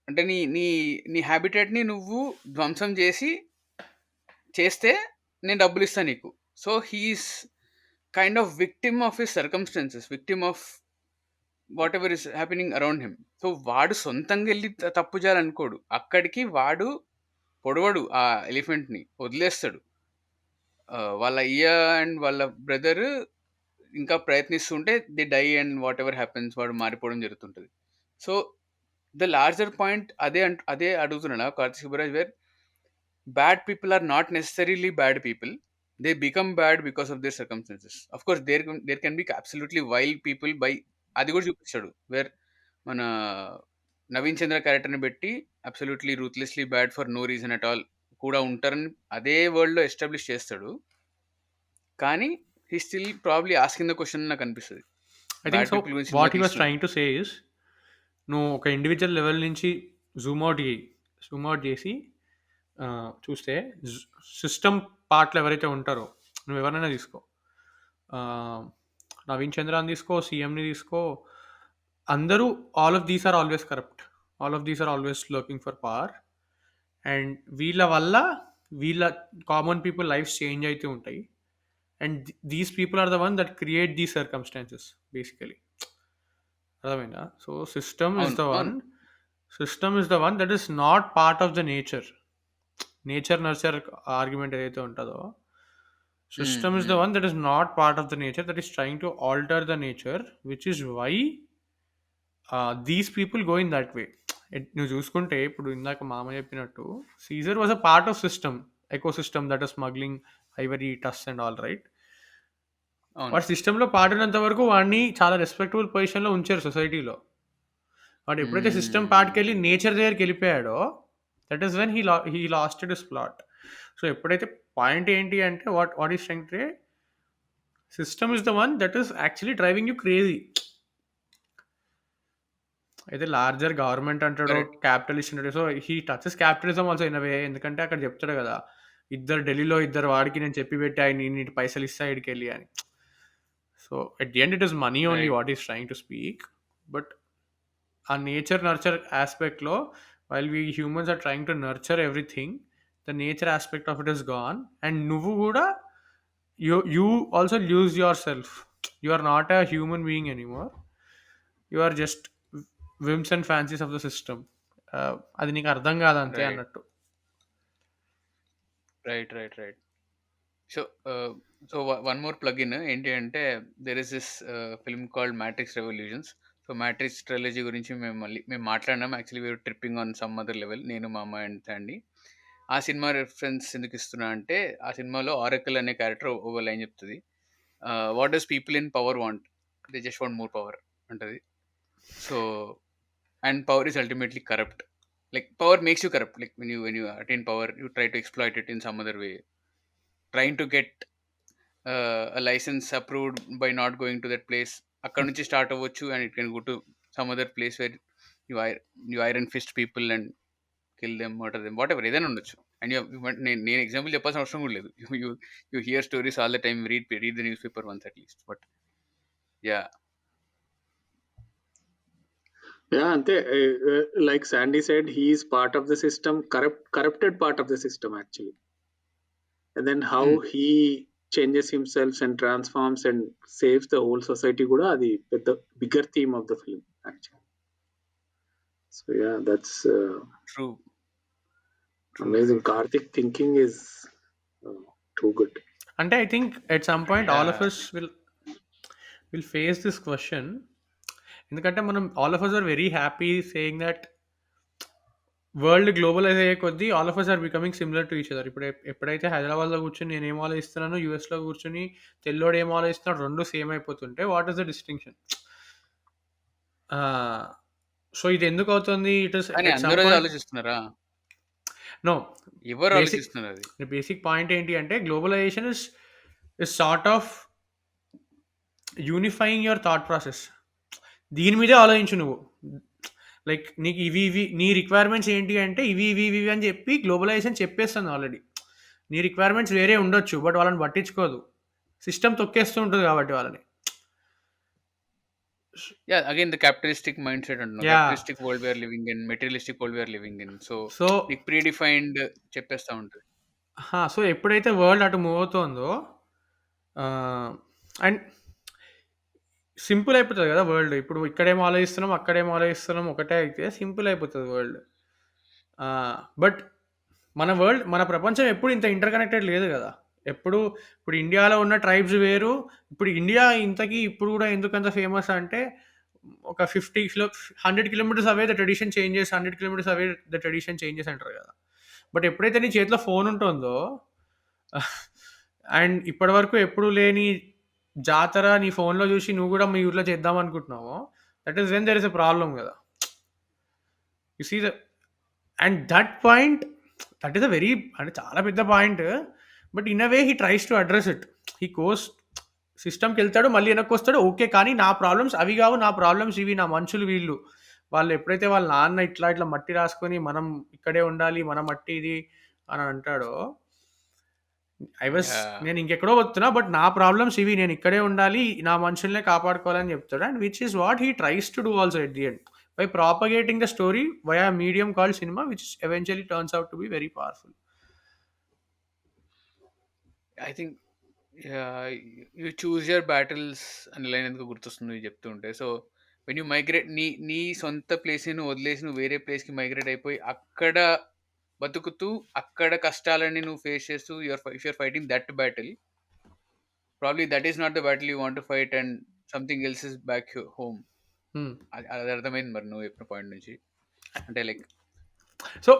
అంటే నీ నీ నీ హ్యాబిటేట్ని నువ్వు ధ్వంసం చేస్తే నేను డబ్బులు ఇస్తాను నీకు. So he's kind of victim of his circumstances, victim of whatever is happening around him. So వాడు సొంతంగా వెళ్ళి తప్పు చేయాలనుకోడు, అక్కడికి వాడు పొడవడు, ఆ ఎలిఫెంట్ని వదిలేస్తాడు. వాళ్ళ అయ్య అండ్ వాళ్ళ బ్రదర్ ఇంకా ప్రయత్నిస్తుంటే the die and whatever happens, వాడు మారిపోవడం జరుగుతుంటుంది. సో ద లార్జర్ పాయింట్ అదే అడుగుతున్నా Karthik Subbaraj, where bad people are not necessarily bad people, they become bad because of their circumstances. Of course there can be absolutely wild people by, అది కూడా చూపిస్తాడు, wear మన నవీన్ చంద్ర క్యారెక్టర్ని పెట్టి absolutely ruthlessly bad for no reason at all కూడా ఉంటారని అదే వరల్డ్లో ఎస్టాబ్లిష్ చేస్తాడు. కానీ he still probably asking the question నాకు అనిపిస్తుంది. I think so what he was trying to say is, నువ్వు ఒక ఇండివిజువల్ లెవెల్ నుంచి జూమ్ అవుట్ చేసి చూస్తే సిస్టమ్ పార్ట్లు ఎవరైతే ఉంటారో, నువ్వు ఎవరైనా తీసుకో, నవీన్ చంద్రాన్ని తీసుకో, సీఎంని తీసుకో, అందరూ all of these are always corrupt, all of these are always lurking for power. And వీళ్ళ వల్ల వీళ్ళ కామన్ పీపుల్ లైఫ్స్ చేంజ్ అయితే ఉంటాయి. And these people are the one that create these circumstances basically. అర్థమైందా? So system is the one that is not part of the nature nurture argument ఏదైతే ఉంటుందో, system is the one that is not part of the nature, that is trying to alter the nature, which is why these people go in that way. నువ్వు చూసుకుంటే ఇప్పుడు ఇందాక మామ చెప్పినట్టు Caesar was a part of system, ecosystem that as smuggling ivory tusk and all right. అవును. వాడి సిస్టంలో పాడినంత వరకు వాడిని చాలా రెస్పెక్టబుల్ పొజిషన్లో ఉంచారు సొసైటీలో. వాడు ఎప్పుడైతే సిస్టమ్ పార్ట్కి వెళ్ళి నేచర్ దగ్గరికి వెళ్ళిపోయాడో that is when he lasted his plot. So ఎప్పుడైతే పాయింట్ ఏంటి అంటే what is strength, system is the one that is actually driving you crazy. అయితే లార్జర్ గవర్నమెంట్ అంటాడో కరెక్ట్. క్యాపిటలిస్ట్ అంటాడు. So he touches capitalism also in a way. ఎందుకంటే అక్కడ చెప్తాడు కదా, ఇద్దరు ఢిల్లీలో ఇద్దరు వాడికి నేను చెప్పి పెట్టి ఆయన నీటి పైసలు ఇస్తా ఇడికి వెళ్ళి అని. So at the end it is money only right. What is trying to speak. But ఆ నేచర్ నర్చర్ ఆస్పెక్ట్లో while we humans are trying to nurture everything, the nature aspect of it is gone. And నువ్వు కూడా you also lose yourself. You are not a human being anymore, you are just whims and fancies of the system. అది నీకు అర్థం కాదంతే right. అన్నట్టు. Right. Right. Right. So so one more plug in ఏంటి అంటే there is this film called Matrix Revolutions. So Matrix trilogy గురించి మేము మాట్లాడినాం. Actually we're tripping on some other level, నేను మా అమ్మ అండి. ఆ సినిమా రెఫరెన్స్ ఎందుకు ఇస్తున్నా అంటే ఆ సినిమాలో ఆరకల్ అనే క్యారెక్టర్ ఒక లైన్ చెప్తుంది, what does people in power want, they just want more power అంటది. So and power is ultimately corrupt. Like power makes you corrupt. Like when you attain power, you try to exploit it in some other way, trying to get a license approved by not going to that place. అక్కడ నుంచి start అవ్వచ్చు and it can go to some other place where you iron fist people and kill them, murder them, whatever ఏదైనా ఉండొచ్చు. అండ్ నేను example చెప్పాల్సిన అవసరం కూడా లేదు. You hear stories all the time, read the newspaper once at least. But yeah Yeah, ante like Sandy said, he is part of the system, corrupted part of the system actually. And then how he changes himself and transforms and saves the whole society kuda adi the bigger theme of the film actually. So yeah, that's true. amazing. Karthik thinking is too good. అంటే I think at some point all of Yeah. us will face this question. ఎందుకంటే మనం all of us are very happy saying that world globalize అయ్యే కొద్దీ all of us are becoming similar to each other. ఇప్పుడు ఎప్పుడైతే హైదరాబాద్లో కూర్చొని నేను ఏం ఆలోచిస్తున్నాను, యూఎస్లో కూర్చొని తెల్లోడు ఏం ఆలోచిస్తున్నాడు, రెండు సేమ్ అయిపోతుంటే what is the distinction? So ఇది ఎందుకు అవుతుంది? ఇట్ ఇస్ కానీ ఎట్ సమ్ అందరూ అదే పాయింట్ ఆలోచిస్తున్నారా? నో. ఎవరు బేసిక్ ఆలోచిస్తున్నారు అది? బేసిక్ పాయింట్ ఏంటి అంటే globalization is sort of unifying your thought process. దీని మీదే ఆలోచించు నువ్వు. లైక్ నీకు ఇవి నీ రిక్వైర్మెంట్స్ ఏంటి అంటే ఇవి అని చెప్పి గ్లోబలైజేషన్ చెప్పేస్తుంది ఆల్రెడీ. నీ రిక్వైర్మెంట్స్ వేరే ఉండొచ్చు, బట్ వాళ్ళని పట్టించుకోదు. సిస్టమ్ తొక్కేస్తూ ఉంటుంది కాబట్టి వాళ్ళని. Yeah, again the capitalistic mindset అంటున్నాం. Yeah Capitalistic world we are living in, materialistic world we are living in. So so నీకు ప్రీడిఫైన్డ్ చెప్పేస్తా ఉంటుంది. సో ఎప్పుడైతే వరల్డ్ అటు మూవ్ అవుతుందో అండ్ సింపుల్ అయిపోతుంది కదా వరల్డ్. ఇప్పుడు ఇక్కడేం ఆలోచిస్తున్నాం, అక్కడేం ఆలోచిస్తున్నాం, ఒకటే అయితే సింపుల్ అయిపోతుంది వరల్డ్. బట్ మన ప్రపంచం ఎప్పుడు ఇంత ఇంటర్ కనెక్టెడ్ లేదు కదా. ఇప్పుడు ఇండియాలో ఉన్న ట్రైబ్స్ వేరు. ఇప్పుడు ఇండియా ఇంతకీ ఇప్పుడు కూడా ఎందుకంత ఫేమస్ అంటే ఒక 100 kilometres away the tradition changes, 100 kilometres away the tradition changes అంటారు కదా. బట్ ఎప్పుడైతే నీ చేతిలో ఫోన్ ఉంటుందో అండ్ ఇప్పటి వరకు ఎప్పుడు లేని జాతర నీ ఫోన్లో చూసి నువ్వు కూడా మీ ఊర్లో చేద్దాం అనుకుంటున్నావో, that is when there is a problem కదా. You see the and that point, that is a very అంటే చాలా పెద్ద point. But in a way he tries to address it. He goes సిస్టమ్కి వెళ్తాడు, మళ్ళీ వెనక్కి వస్తాడు. ఓకే, కానీ నా ప్రాబ్లమ్స్ అవి కావు, నా ప్రాబ్లమ్స్ ఇవి, నా మనుషులు వీళ్ళు. వాళ్ళు ఎప్పుడైతే వాళ్ళ నాన్న ఇట్లా మట్టి రాసుకొని మనం ఇక్కడే ఉండాలి, మన మట్టి ఇది అని అంటాడో, నేను ఇంకెక్కడో వస్తున్నా, బట్ నా ప్రాబ్లమ్స్ ఇవి, నేను ఇక్కడే ఉండాలి, నా మనుషుల్నే కాపాడుకోవాలని చెప్తాడు. And which is what he tries to do also at the end by propagating the story via a medium called cinema, which eventually turns out to be very powerful. I think you choose your battles అనే line ఎందుకు గుర్తొస్తుంది చెప్తుంటే. So when you migrate, నీ సొంత ప్లేస్ని వదిలేసి నువ్వు వేరే ప్లేస్కి మైగ్రేట్ అయిపోయి అక్కడ బతుకుతూ అక్కడ కష్టాలని నువ్వు ఫేస్ చేస్తూ if you're fighting that battle, probably that is not the battle you want to fight and something else is back home. అది అర్థమైంది మరి నువ్వు చెప్పిన పాయింట్ నుంచి. అంటే లైక్ సో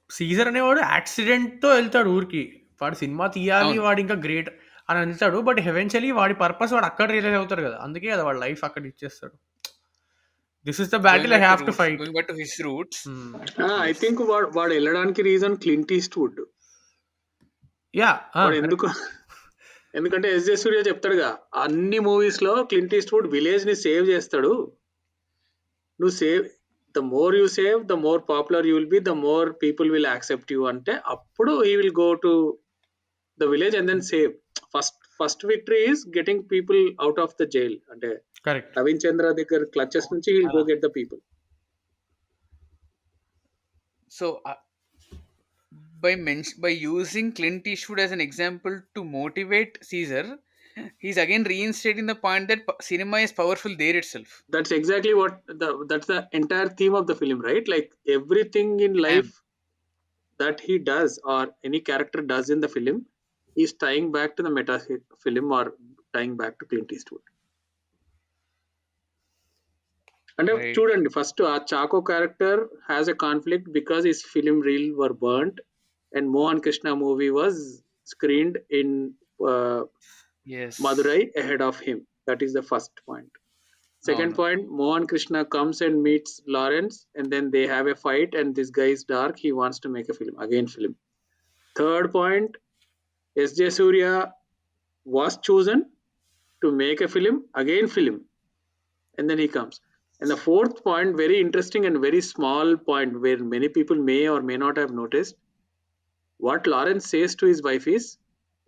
సీజర్ అనేవాడు యాక్సిడెంట్‌తో ఎళ్తాడు ఊరికి. వాడు సినిమా తీయాలి, అవును. వాడు ఇంకా గ్రేట్ అని ఎళ్తాడు. బట్ ఎవెన్చువల్లీ వాడి పర్పస్ వాడు అక్కడ రియలైజ్ అవుతాడు కదా! అందుకే కదా వాడి లైఫ్ అక్కడ ఇచ్చేస్తాడు. This is the battle I have to fight. Going back to his roots. I yes. Think వాడు వెళ్ళడానికి రీజన్ క్లింట్ ఈస్ట్‌వుడ్. యాహ్! వాడు ఎందుకంటే ఎస్‌జే సూర్య చెప్తాడుగా, అన్ని మూవీస్‌లో క్లింట్ ఈస్ట్‌వుడ్ విలేజ్‌ని సేవ్ చేస్తాడు. నువ్వు the more you save, the more popular you will be, the more people will accept you అంటే అప్పుడు he will go to the village and then save. First victory is getting people out of the jail. అంటే correct. Naveen Chandra దగ్గర clutches నుంచి he will go get the people. So by using Clint Eastwood as an example to motivate Caesar, he's again reinstating the point that cinema is powerful there itself. That's exactly what that's the entire theme of the film, right? Like everything in life that he does or any character does in the film is tying back to the meta film or tying back to Clint Eastwood. అంటే Right. చూడండి, first ఆ Chacko character has a conflict because his film reel were burned and Mohan Krishna movie was screened in Yes. Madurai ahead of him. That is the first point. Second point, Mohan Krishna comes and meets Lawrence and then they have a fight and this guy is dark. He wants to make a film. Again film. Third point, S.J. Surya was chosen to make a film. Again film. And then he comes. And the fourth point, very interesting and very small point where many people may or may not have noticed. What Lawrence says to his wife is,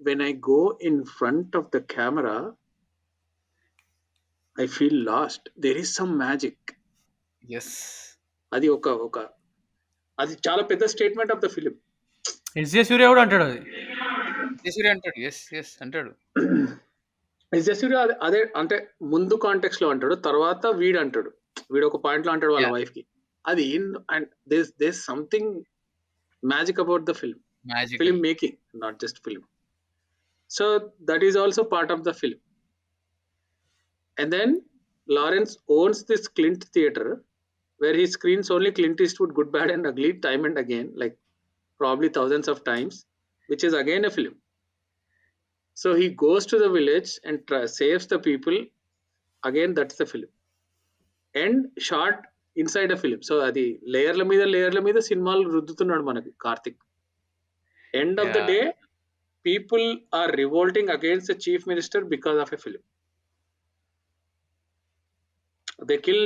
when I go in front of the camera, I feel lost. There is some magic. Yes. అది అది చాలా పెద్ద statement of the film. SJ Surya కూడా అంటాడు అది. సూర్య అంటాడు. Yes అంటాడు. SJ సూర్య అదే అంటే ముందు కాంటెక్స్ట్ లో అంటాడు, తర్వాత వీడు అంటాడు. వీడు ఒక పాయింట్ లో అంటాడు వాళ్ళ వైఫ్ కి. అది and there something magic about the film. Film making, not just film. So that is also part of the film. And then Lawrence owns this Clint theater where he screens only Clint Eastwood good, bad and ugly time and again, like probably thousands of times, which is again a film. So he goes to the village and saves the people. Again, that's the film. And shot inside a film. So అది లేయర్ల మీద సినిమాలు రుద్దుతున్నాడు మనకి Karthik. End of the day, people are revolting against the chief minister because of a film. They kill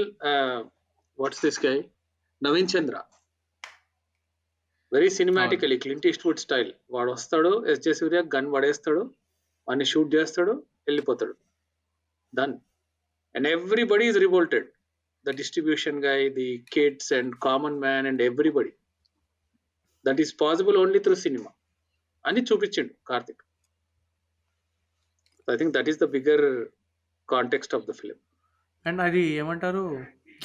what's this guy, Naveen Chandra, very cinematically Clint Eastwood style. వాడు వస్తాడు, SJ సూర్య gun పడేస్తాడు, వాడిని shoot చేస్తాడు, వెళ్ళిపోతాడు, done. And everybody is revolted, the distribution guy, the kids and common man and everybody. That is possible only through cinema అని చూపించిండు Karthik. I think that is the bigger context of the film. And అది ఏమంటారు,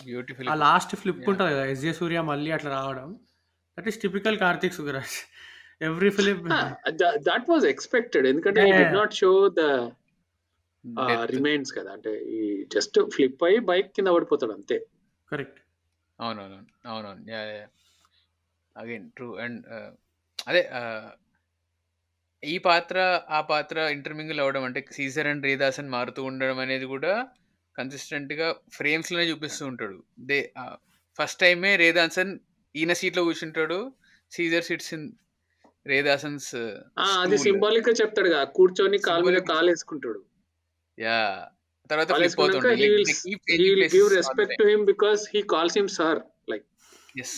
beautiful. ఆ last flip ఉంటుంది కదా SJ సూర్య మళ్ళీ అట్లా రావడం, that is typical Karthik Subbaraj. Every film that was expected ఎందుకంటే he did not show the remains కదా. అంటే ఈ జస్ట్ ఫ్లిప్ అయ్యి బైక్ కింద పడిపోతాడు అంతే. కరెక్ట్. అవునవును. Again true. అండ్ అదే ఈ పాత్ర ఆ పాత్ర ఇంటర్మింగిల్ అవ్వడం, అంటే సీజర్ అండ్ రేదాసన్ మారుతూ ఉండడం అనేది కూడా కన్సిస్టెంట్గా ఫ్రేమ్స్లోనే చూపిస్తూ ఉంటాడు. ఫస్ట్ టైమే రేదాసన్ ఈయన సీట్లో కూర్చుంటాడు, సీజర్ సిట్స్ ఇన్ రేదాసన్స్. అది సింబాలిక్ గా చెప్తాడు కదా, కూర్చొని కాలు మీద కాలు వేసుకుంటాడు. యా, తర్వాత flip అవుతుంటాడు. He will give respect to him because he calls him sir, like yes,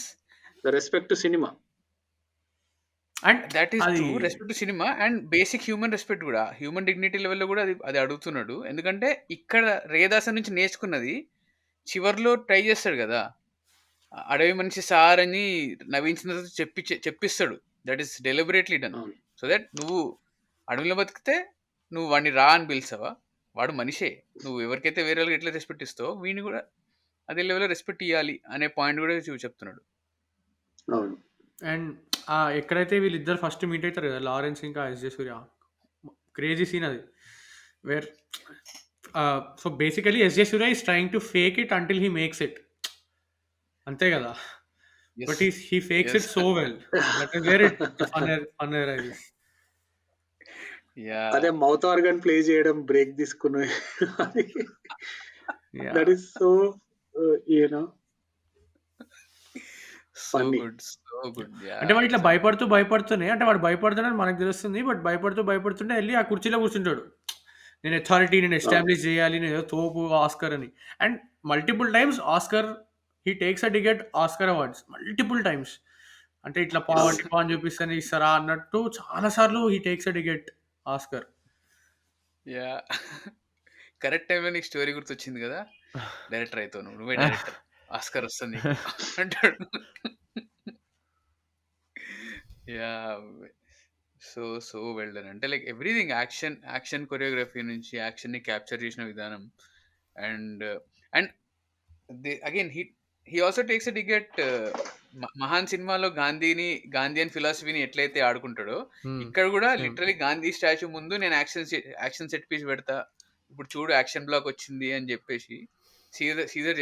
the respect to cinema. And that is true, respect to cinema and basic human respect కూడా, హ్యూమన్ డిగ్నిటీ లెవెల్లో కూడా అది అడుగుతున్నాడు. ఎందుకంటే ఇక్కడ రేదాసన్ నుంచి నేర్చుకున్నది చివర్లో ట్రై చేస్తాడు కదా, అడవి మనిషి సార్ అని నవీన్ చంద్రతో చెప్పిస్తాడు. That is deliberately done. So that నువ్వు అడవిలో బతికితే నువ్వు వాడిని రా అని పిలుస్తావా, వాడు మనిషే, నువ్వు ఎవరికైతే వేరే వాళ్ళకి ఎట్లా రెస్పెక్ట్ ఇస్తావో వీడిని కూడా అదే లెవెల్లో రెస్పెక్ట్ ఇవ్వాలి అనే పాయింట్ కూడా చెప్తున్నాడు. అండ్ ఎక్కడైతే వీళ్ళిద్దరు ఫస్ట్ మీట్ అవుతారు కదా, లారెన్స్ ఇంకా ఎస్‌జే సూర్య, క్రేజీ సీన్ అది. Where so basically SJ Suryah is trying to fake it until he makes it. అంతే కదా. Yes. But he fakes yes. It so well. That is where it fun arises. Yeah! అదే mouth organ play చేయడం, break తీసుకుని that Yeah. Is so you know so funny. Good. So good. అంటే వాడు yeah! ఇట్లా అసలు భయపడుతూనే అంటే వాడు భయపడుతున్నాడని మనకు తెలుస్తుంది. బట్ భయపడుతుంటే ఎళ్లి ఆ కుర్చీలో కూర్చుంటాడు. నేను అథారిటీ నేను ఎస్టాబ్లిష్ చేయాలి. నేను ఏదో తోపు ఆస్కర్ అని. And multiple times Oscar he takes to get Oscar awards multiple times. అంటే ఇట్లా యెస్. పాన్ చూపిస్తేనే ఇస్తారా అన్నట్టు చాలా సార్లు he takes to get Oscar. Yeah! Correct టైమ్‌లో నీకు స్టోరీ గుర్తొచ్చింది కదా! డైరెక్టర్ అయితావు నువ్వు. నువ్వే డైరెక్టర్. ఆస్కార్ వస్తుంది నీకు అంటాడు. యాహ్! So well done. అంటే లైక్ ఎవ్రీథింగ్ యాక్షన్ కొరియోగ్రఫీ నుంచి యాక్షన్‌ని క్యాప్చర్ చేసిన విధానం and and again he also takes a ticket. 'మహాన్' సినిమాలో గాంధీయన్ ఫిలాసఫీని ఎట్లయితే ఆడుకుంటాడో ఇక్కడ కూడా Same. లిటరలీ గాంధీ స్టాచ్యూ ముందు నేను యాక్షన్ సెట్ పీస్ పెడతా, ఇప్పుడు చూడు యాక్షన్ బ్లాక్ వచ్చింది అని చెప్పేసి సీజర్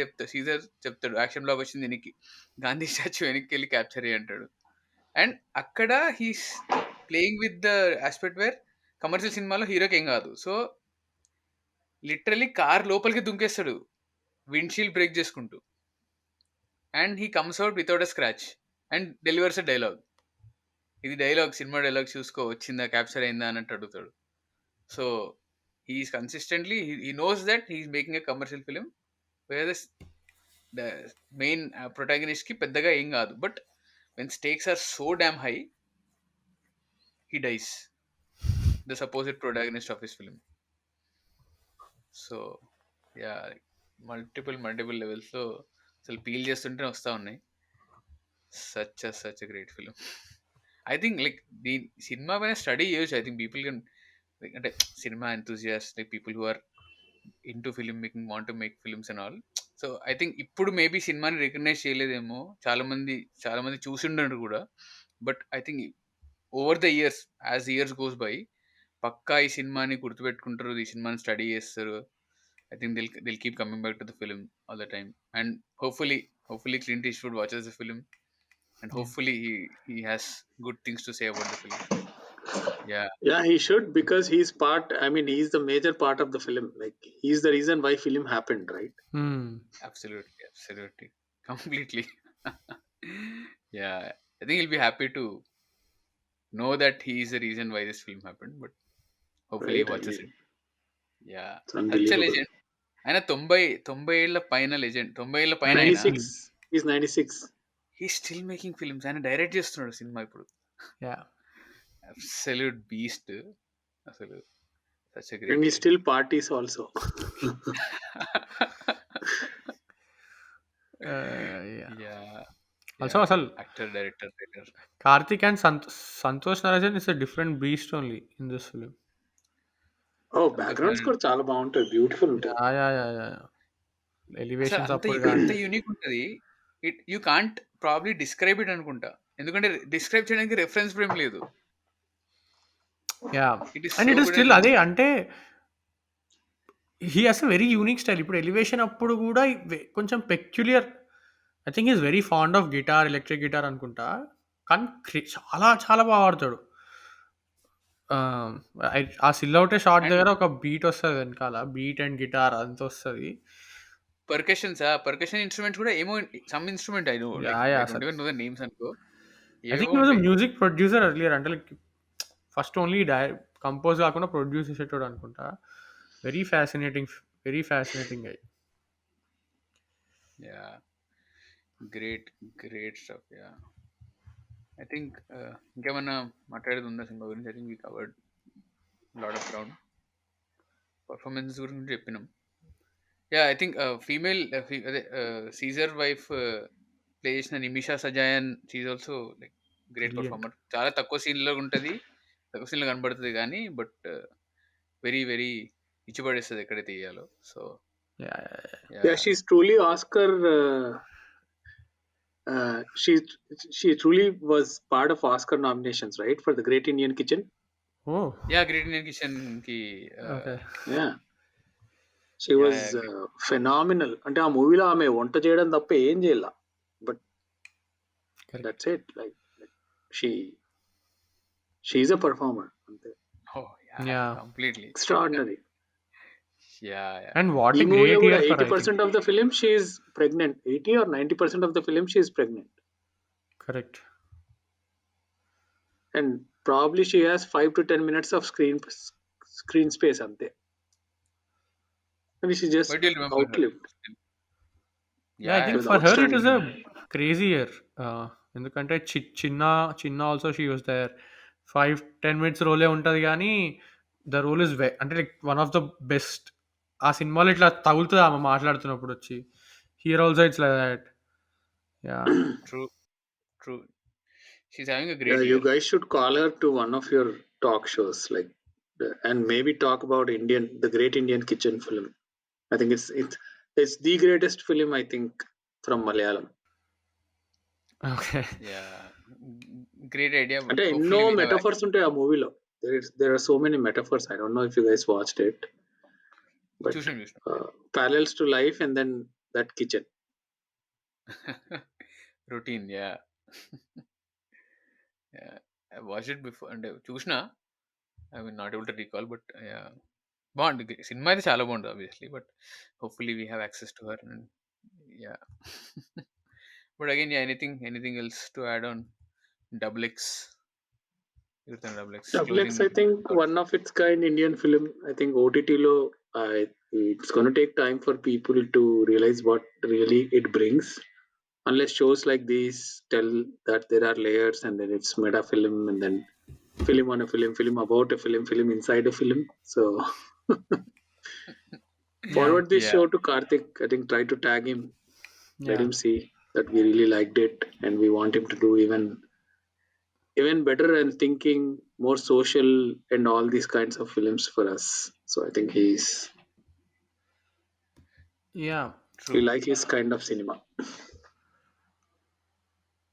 చెప్తాడు యాక్షన్ బ్లాక్ వచ్చింది వెనక్కి, గాంధీ స్టాచ్యూ వెనక్కి వెళ్ళి క్యాప్చర్ అయ్యి అంటాడు. అండ్ అక్కడ he's playing with the aspect where commercial సినిమాలో హీరోకి ఏం కాదు. సో లిటరలీ కార్ లోపలికి దుంకేస్తాడు విండ్షీల్డ్ బ్రేక్ చేసుకుంటూ. And he comes out without a scratch and delivers a dialogue. ఇది డైలాగ్, సినిమా డైలాగ్ చూసుకో వచ్చిందా క్యాప్చర్ అయిందా అన్నట్టు అడుగుతాడు. So he's consistently he knows that he's making a commercial film where the main protagonist కి పెద్దగా ఏం కాదు, but when stakes are so damn high he dies, the supposed protagonist of his film. So yeah, multiple levels లో అసలు peel చేస్తుంటే వస్తూ ఉన్నాయి. Such a great film. I think like దీని సినిమా పైన స్టడీ చేయొచ్చు. ఐ థింక్ పీపుల్ కెన్ అంటే cinema enthusiast like people who are into film making want to make films and all. So I think ఇప్పుడు maybe సినిమాని recognise చేయలేదేమో, చాలా మంది చూసిండరు కూడా. But I think over the years as years goes by పక్కా ఈ సినిమాని గుర్తుపెట్టుకుంటారు, ఈ సినిమాని స్టడీ చేస్తారు. I think they'll keep coming back to the film all the time. And hopefully Clint Eastwood watches the film and hopefully he has good things to say about the film. Yeah, he should, because he's part, I mean, he's the major part of the film. Like, he's the reason why film happened, right? Absolutely completely. Yeah, I think he'll be happy to know that he is the reason why this film happened, but hopefully he watches it. Yeah, it's unbelievable. legend. ఆయన 90 ఏళ్ల పైన legend. 90 ఏళ్ల పైన 96. He's 96. He still making films. ఆయన direct చేస్తున్నాడు cinema ఇప్పుడు. Absolute beast అసలు. Such a great. And he still parties also. Also అసలు actor, director, Karthik and Santhosh Narayanan is a different beast only in this film. Background score చాలా బాగుంటది, beautiful ఉంటుంది. Elevations అంత unique ఉంటది. You can't probably describe it అనుకుంటా, ఎందుకంటే describe చేయడానికి reference frame లేదు. అండ్ ఇట్ ఇస్ స్టిల్ అదే, అంటే he has a very unique style. ఇప్పుడు ఎలివేషన్ అప్పుడు కూడా కొంచెం peculiar. I think is very fond of guitar, electric guitar అనుకుంటా, కానీ చాలా బాగా ఆడతాడు. ఆ సిల్లౌటే షాట్ దగ్గర ఒక బీట్ వస్తుంది వెనకాల, బీట్ అండ్ గిటార్ అంత వస్తుంది. పర్కషన్ ఇన్స్ట్రుమెంట్స్ కూడా ఏమో, some instrument I know the names అనుకో. I think he was a music producer earlier, అంటే లైక్ ఫస్ట్ ఓన్లీ కంపోజ్ కాకుండా ప్రొడ్యూస్ చేసేటోడు అనుకుంటా. వెరీ ఫ్యాసినేటింగ్ అయ్యి. Yeah, great stuff. Yeah, I think ఇంకేమన్నా మాట్లాడేది ఉందా సినిమా గురించి? I think we covered lot of ground. Performances గురించి చెప్పినాం. యా, ఐ థింక్ ఫీమేల్ అదే సీజర్ వైఫ్ ప్లే చేసిన Nimisha Sajayan, she is also like great performer. చాలా తక్కువ సీన్లో కనబడుతుంది కానీ బట్ వెరీ ఇచ్చిపడేస్తుంది ఎక్కడైతే ఇయ్యాలో. So she is truly Oscar, she truly was part of Oscar nominations, right, for the Great Indian Kitchen. Great Indian Kitchen ki okay. Yeah, she was agree. Phenomenal. అంటే ఆ మూవీలో ఆమె వంట చేయడం తప్ప ఏం చేయాల. But correct. That's it. Like she she's a performer అంతే. Oh, yeah, yeah completely. Extraordinary. Yeah. And what ఈ ఎ మూవీలో గ్రేట్ కూడా year for I think. 80% of the film she is pregnant. 80 or 90% of the film she is pregnant. Correct. And probably she has 5 to 10 minutes off screen space అంతే. And she just But you'll remember her. Outlived. Yeah I Yeah, think was for her it outstanding. Was a crazy year. ఎందుకంటే చిన్న చిన్న also she was there. 5-10 minutes రోలే ఉంటది గానీ the role is అంటే like one of the best. ఆ సినిమాలో ఇట్లా తగులుతది ఆమె మాట్లాడుతున్నప్పుడు వచ్చి. Here also it's like that. Yeah true, true. She's having a Yeah, great you year. guys should call her to one of your talk shows, like, and maybe talk about the Great Indian Kitchen film. I think it's the greatest film, I think, from Malayalam. Okay. Yeah, great idea. But అంటే ఎన్నో hopefully we have metaphors ఉంటాయి ఆ మూవీలో. There are so many metaphors. I don't know if you guys watched it, but చూసాం. parallels to life and then that kitchen. Routine, yeah. Yeah, I watched it before and చూసినా. I mean, not able to recall, but yeah, బాగుంది cinema అయితే చాలా బాగుంటుంది obviously, but hopefully we have access to her and yeah. But again, yeah, anything else to add on Double X, Jigarthanda Double X DOUBLEX, closing I think thoughts? one of its kind Indian film. I think OTT lo, it's going to take time for people to realize what really it brings. Unless shows like these tell that there are layers and then it's meta film and then film on a film about a film inside a film. So yeah forward this Yeah, show to Karthik. I think try to tag him, let yeah him see that we really liked it and we want him to do even better and thinking more social and all these kinds of films for us. So I think yeah we true. like his kind of cinema.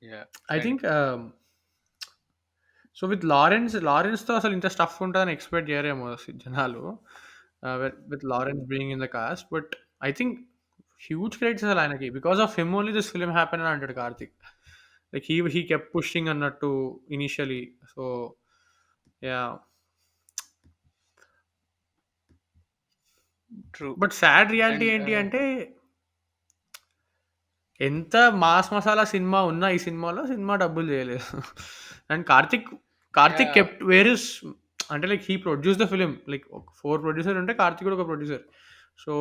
Yeah, I fine. Think so with లారెన్స్‌తో అసలు ఇంత stuff ఉంటదని expect చేయరేమో జనాలు. With Lawrence being in the cast. But I think huge credits అసలు ఆయనకి. Because of him only this film happen అని అంటాడు Karthik. Like he kept pushing అన్నట్టు initially. So yeah! True. But sad reality And ఏంటి అంటే ఎంత మాస్ మసాలా సినిమా ఉన్నా ఈ సినిమా డబ్బులు చేయలేదు. And Karthik yeah, kept where is అంటే like he produce the film. Like 4 producer ఉంటే కార్తిక్ కూడా ఒక producer. So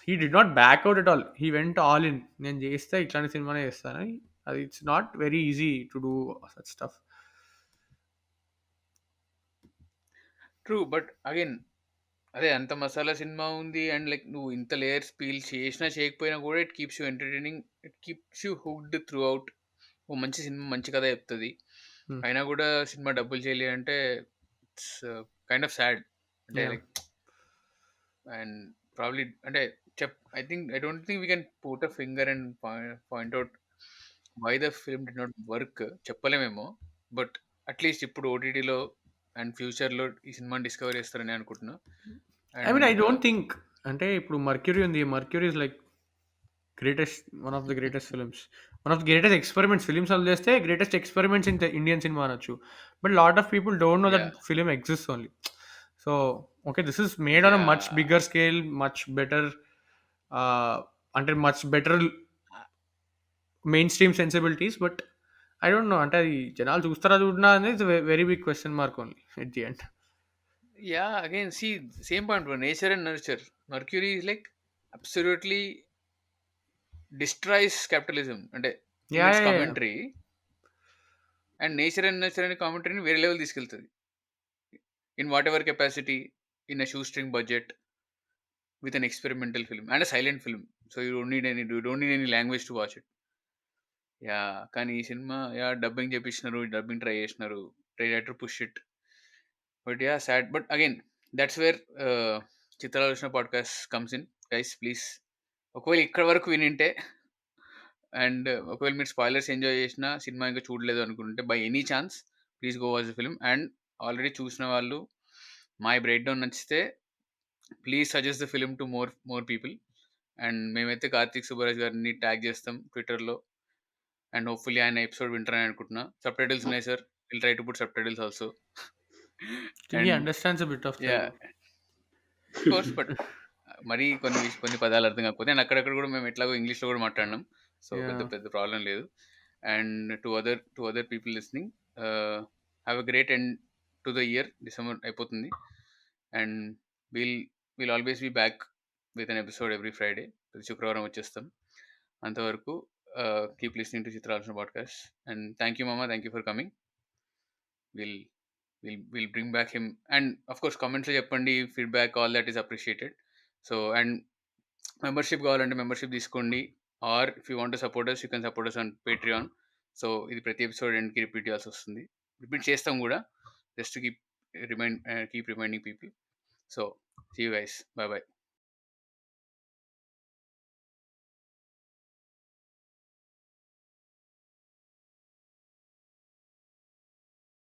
he did not back out at all. He went all in. నేను చేస్తే ఇట్లాంటి సినిమానే చేస్తానని. అది it's not very easy to do such stuff. true. But again, అదే అంత మసాలా సినిమా ఉంది అండ్ లైక్ నువ్వు ఇంత లేయర్స్ పీల్ చేసినా చేయకపోయినా కూడా it keeps you entertaining, it keeps you hooked throughout. ఓ మంచి సినిమా మంచి కథ చెప్తుంది, అయినా కూడా సినిమా డబ్బులు చేయలే అంటే ఇట్స్ కైండ్ ఆఫ్ సాడ్. అంటే లైక్ అండ్ ప్రాబ్లీ అంటే I don't think we can put a finger and point out why the film did not work చెప్పలేమేమో. బట్ అట్లీస్ట్ ఇప్పుడు ఓటీటీలో అండ్ ఫ్యూచర్లో ఈ సినిమాని డిస్కవర్ చేస్తారని అనుకుంటున్నా. I mean I and don't think అంటే ఇప్పుడు మర్క్యూరీ ఉంది. Mercury is like one of the greatest films. One of the greatest experiments. Films అలా చేస్తే greatest experiments in Indian cinema అనొచ్చు. But lot of people don't know that yeah, film exist only. So okay this is made on a much yeah, bigger scale, much better, అంటే much better mainstream sensibilities. But I don't know అంటే అది జనాలు చూస్తారా చూడనా అనేది very big question mark only at the end. yeah. Again, see, same point, bro. Nature and nurture. Mercury is like absolutely destroys capitalism అంటే in yeah its yeah yeah commentary, and nature and nurture అనే కామెంటరీని వేరే level తీసుకెళ్తుంది in whatever capacity, in a shoestring budget, with an experimental film and a silent film, so you don't need any language to watch it. Yeah కానీ ఈ cinema dubbing చేపించినారు, dubbing try చేసినారు, try to push it. But yeah sad. But again that's where Chitralochana podcast comes in. Guys please, ఒకవేళ ఇక్కడ వరకు వినింటే and ఒకవేళ మీరు spoilers enjoy చేసిన cinema ఇంకా చూడలేదు అనుకుంటే by any chance please go watch the film. And already చూసిన వాళ్ళు మా బ్రేక్ డౌన్ నచ్చితే please suggest the film to more people. And మేమైతే కార్తీక్ సుబ్బరాజ్ గారిని ట్యాగ్ చేస్తాం ట్విట్టర్లో. అండ్ హోప్ఫుల్లీ ఆయన ఎపిసోడ్ వింటారని అనుకుంటున్నా. సబ్ టైటిల్స్ ఉన్నాయి sir, will try to put sub titles also. He understands a bit of yeah, Telugu. Of course, but మరి కొన్ని పదాలు అర్థం కాకపోతే, అండ్ అక్కడక్కడ కూడా మేము ఎట్లాగో ఇంగ్లీష్లో కూడా మాట్లాడినాం, సో పెద్ద Yeah. పెద్ద ప్రాబ్లం లేదు. And to other people listening, have a great end to the year. December అయిపోతుంది, and will always be back with an episode every Friday. ప్రతి శుక్రవారం వచ్చేస్తాం. అంతవరకు keep listening to Chitralochana podcast. And thank you మామ, thank you for coming. We'll bring back him, and of course comments lo cheppandi, feedback, all that is appreciated. So, and membership కావాలంటే membership తీసుకోండి, or if you want to support us, you can support us on Patreon. So ఇది ప్రతి episode ఎండ్కి repeat చేయాల్సి వస్తుంది, repeat చేస్తాం కూడా, just to keep reminding people. So see you guys, bye bye.